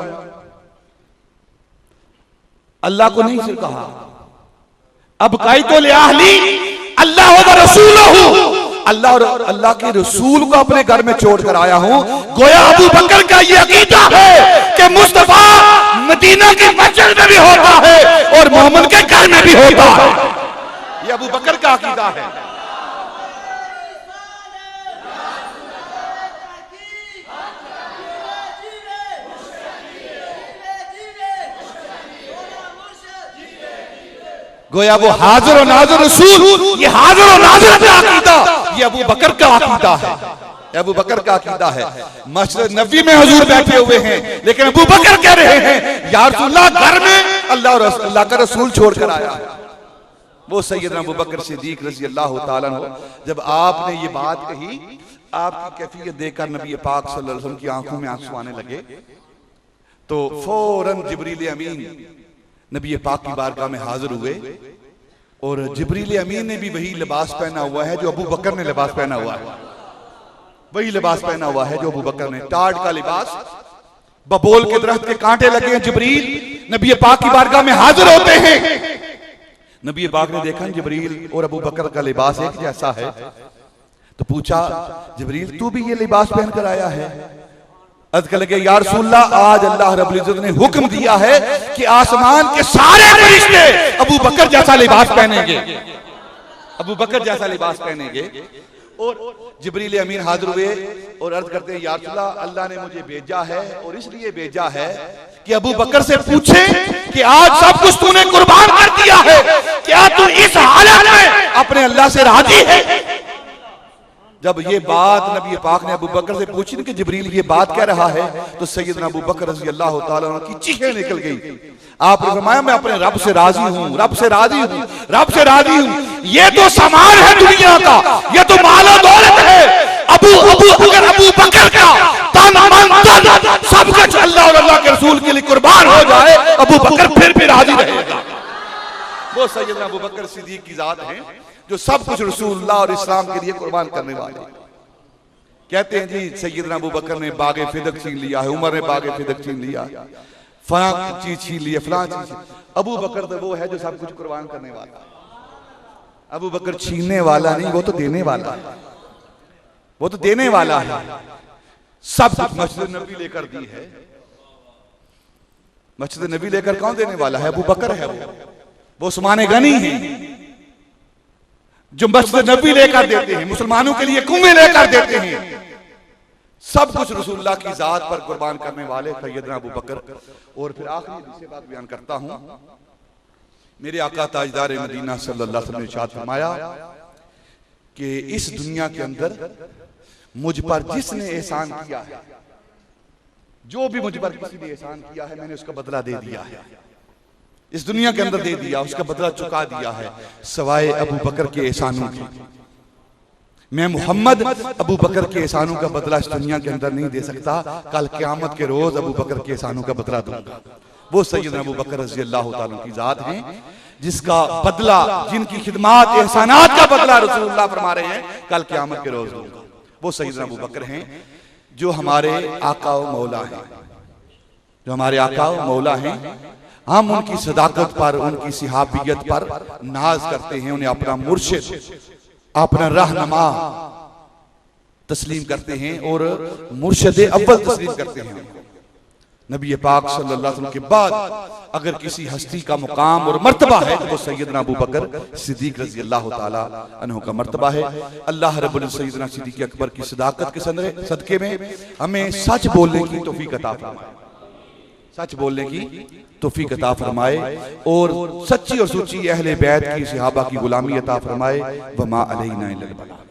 अल्लाह को नहीं सिर्फ कहा। अब काई तो ले अहली अल्लाह व रसूलुहु, अल्लाह और अल्लाह के रसूल को अपने घर में छोड़कर आया हूं। गोया अबू बकर का ये अकीदा है कि मुस्तफा मदीना की मस्जिद में भी होता है और मोहम्मद के घर में भी होता है। ये अबू बकर का अकीदा है। गोया वो हाजिर और नाज़िर रसूल, ये हाजिर और नाज़िर का अकीदा ये अबू बकर का अकीदा है। अबू बकर का अकीदा है। मस्जिद नबी में हुजूर बैठे हुए हैं, लेकिन अबू बकर कह रहे हैं या रसूलुल्लाह घर में अल्लाह और अल्लाह का रसूल छोड़कर आया है। वो सैयदना अबू बकर सिद्दीक रज़ी अल्लाह ताला अन्हु, जब आपने ये बात कही, आपकी कैफियत देखकर नबी पाक सल्लल्लाहु अलैहि वसल्लम की आंखों में आंसू आने लगे। तो फौरन जिब्रील अमीन नबी पाक की बारगाह में हाजिर हुए, और जिब्रील अमीन ने भी वही लिबास पहना हुआ है जो अबू बकर ने लिबास पहना हुआ है। वही लिबास पहना हुआ है जो अबू बकर ने, टाट का लिबास, बबोल के दरख्त के कांटे लगे हैं। जिब्रील नबी पाक की बारगाह में हाजिर होते हैं। नबी पाक ने देखा जिब्रील और अबू बकर का लिबास एक जैसा है, तो पूछा जिब्रील तू भी ये लिबास पहनकर आया है? अर्ज कर लगे या रसूलल्लाह, आज अल्लाह रब्बुल इज्जत ने हुक्म दिया है कि आसमान के सारे फरिश्ते अबू बकर जैसा लिबास पहनेंगे, अबू बकर जैसा लिबास पहनेंगे। और जिब्रील अमीन हाजिर हुए और अर्ज करते हैं या रसूलल्लाह, अल्लाह ने मुझे भेजा है और इसलिए भेजा है कि अबू बकर से पूछे कि आज सब कुछ तूने कुर्बान कर दिया है, क्या तू इस हालत में अपने अल्लाह से राजी है? जब ये बात नबी पाक ने अबू बकर से पूछी कि जिब्रील ये बात कह रहा है, तो सैयदना अबू बकर रज़ी अल्लाह ताला अन्हु की चीखें निकल गई। आपने फरमाया मैं अपने रब से राजी हूं, रब से राजी हूं, रब से राजी हूं। ये तो सामान है दुनिया का, ये तो माल और दौलत है। अगर अबू बकर का तन मन धन सब कुछ अल्लाह और अल्लाह के रसूल के लिए कुर्बान हो जाए, अबू बकर फिर भी राजी रहेगा। वो सैयदना अबू बकर सिद्दीक की जात है जो सब कुछ रसूलुल्लाह और इस्लाम के लिए कुर्बान करने वाले। कहते हैं जी सैयदना अबू बकर ने बागे फिदक छीन लिया है, उमर ने बागे फिदक छीन लिया, फलां चीज छीन लिया, फलां चीज। अबू बकर तो वो है जो सब कुछ कुर्बान करने वाला। अबू बकर छीनने वाला नहीं, वो तो देने वाला है, वो तो देने वाला है। सब कुछ मस्जिद नबी लेकर दी है। मस्जिद नबी लेकर कौन देने वाला है? अबू बकर है। वो उस्मान गनी है जो मस्जिद नबी लेकर देते हैं, मुसलमानों के लिए कुएं लेकर देते हैं। सब कुछ रसूलुल्लाह की जात पर कुर्बान करने वाले सैयदना अबू बकर। और फिर आखिरी दूसरी बात बयान करता हूं। मेरे आका ताजदार मदीना सल्लल्लाहु अलैहि वसल्लम ने इरशाद फरमाया कि इस दुनिया के अंदर मुझ पर जिसने एहसान किया है, जो भी मुझ पर किसी ने एहसान किया है, मैंने उसका बदला दे दिया है। इस दुनिया के अंदर दे दिया, उसका बदला चुका दिया है, सिवाय अबू बकर के एहसानों के। मैं मोहम्मद अबू बकर के एहसानों का बदला इस दुनिया के अंदर नहीं दे सकता, कल क़यामत के रोज अबू बकर के एहसानों का बदला दूंगा। वो सैयदना अबू बकर रज़ी अल्लाह ताला की जात हैं जिसका बदला, जिनकी खिदमात एहसानात का बदला रसूलुल्लाह फरमा रहे हैं कल क़यामत के रोज दूंगा। वो सैयदना अबू बकर हैं जो हमारे आका व मौला हैं, जो हमारे आका व मौला हैं। हम उनकी सदाकत पर, उनकी सिहाबियत पर नाज करते हैं, उन्हें अपना मुर्शिद, अपना रहनुमा तस्लीम करते हैं और मुर्शिद अव्वल तस्लीम करते हैं। नबी पाक सल्लल्लाहु अलैहि वसल्लम के बाद अगर किसी हस्ती का मुकाम और मर्तबा है तो वो सैयदना अबू बकर सिद्दीक रज़ी अल्लाह ताला अन्हु का मर्तबा है। अल्लाह रब्बुल इज्जत सैयदना सिद्दीक अकबर की सदाकत के सदके में हमें सच बोलने की तौफीक अता फरमाए, सच बोलने की तौफीक अता फरमाए और सच्ची और सुच्ची अहले बैत की सहाबा की गुलामी अता फरमाए। वमा अलैना इल्लल बलाग।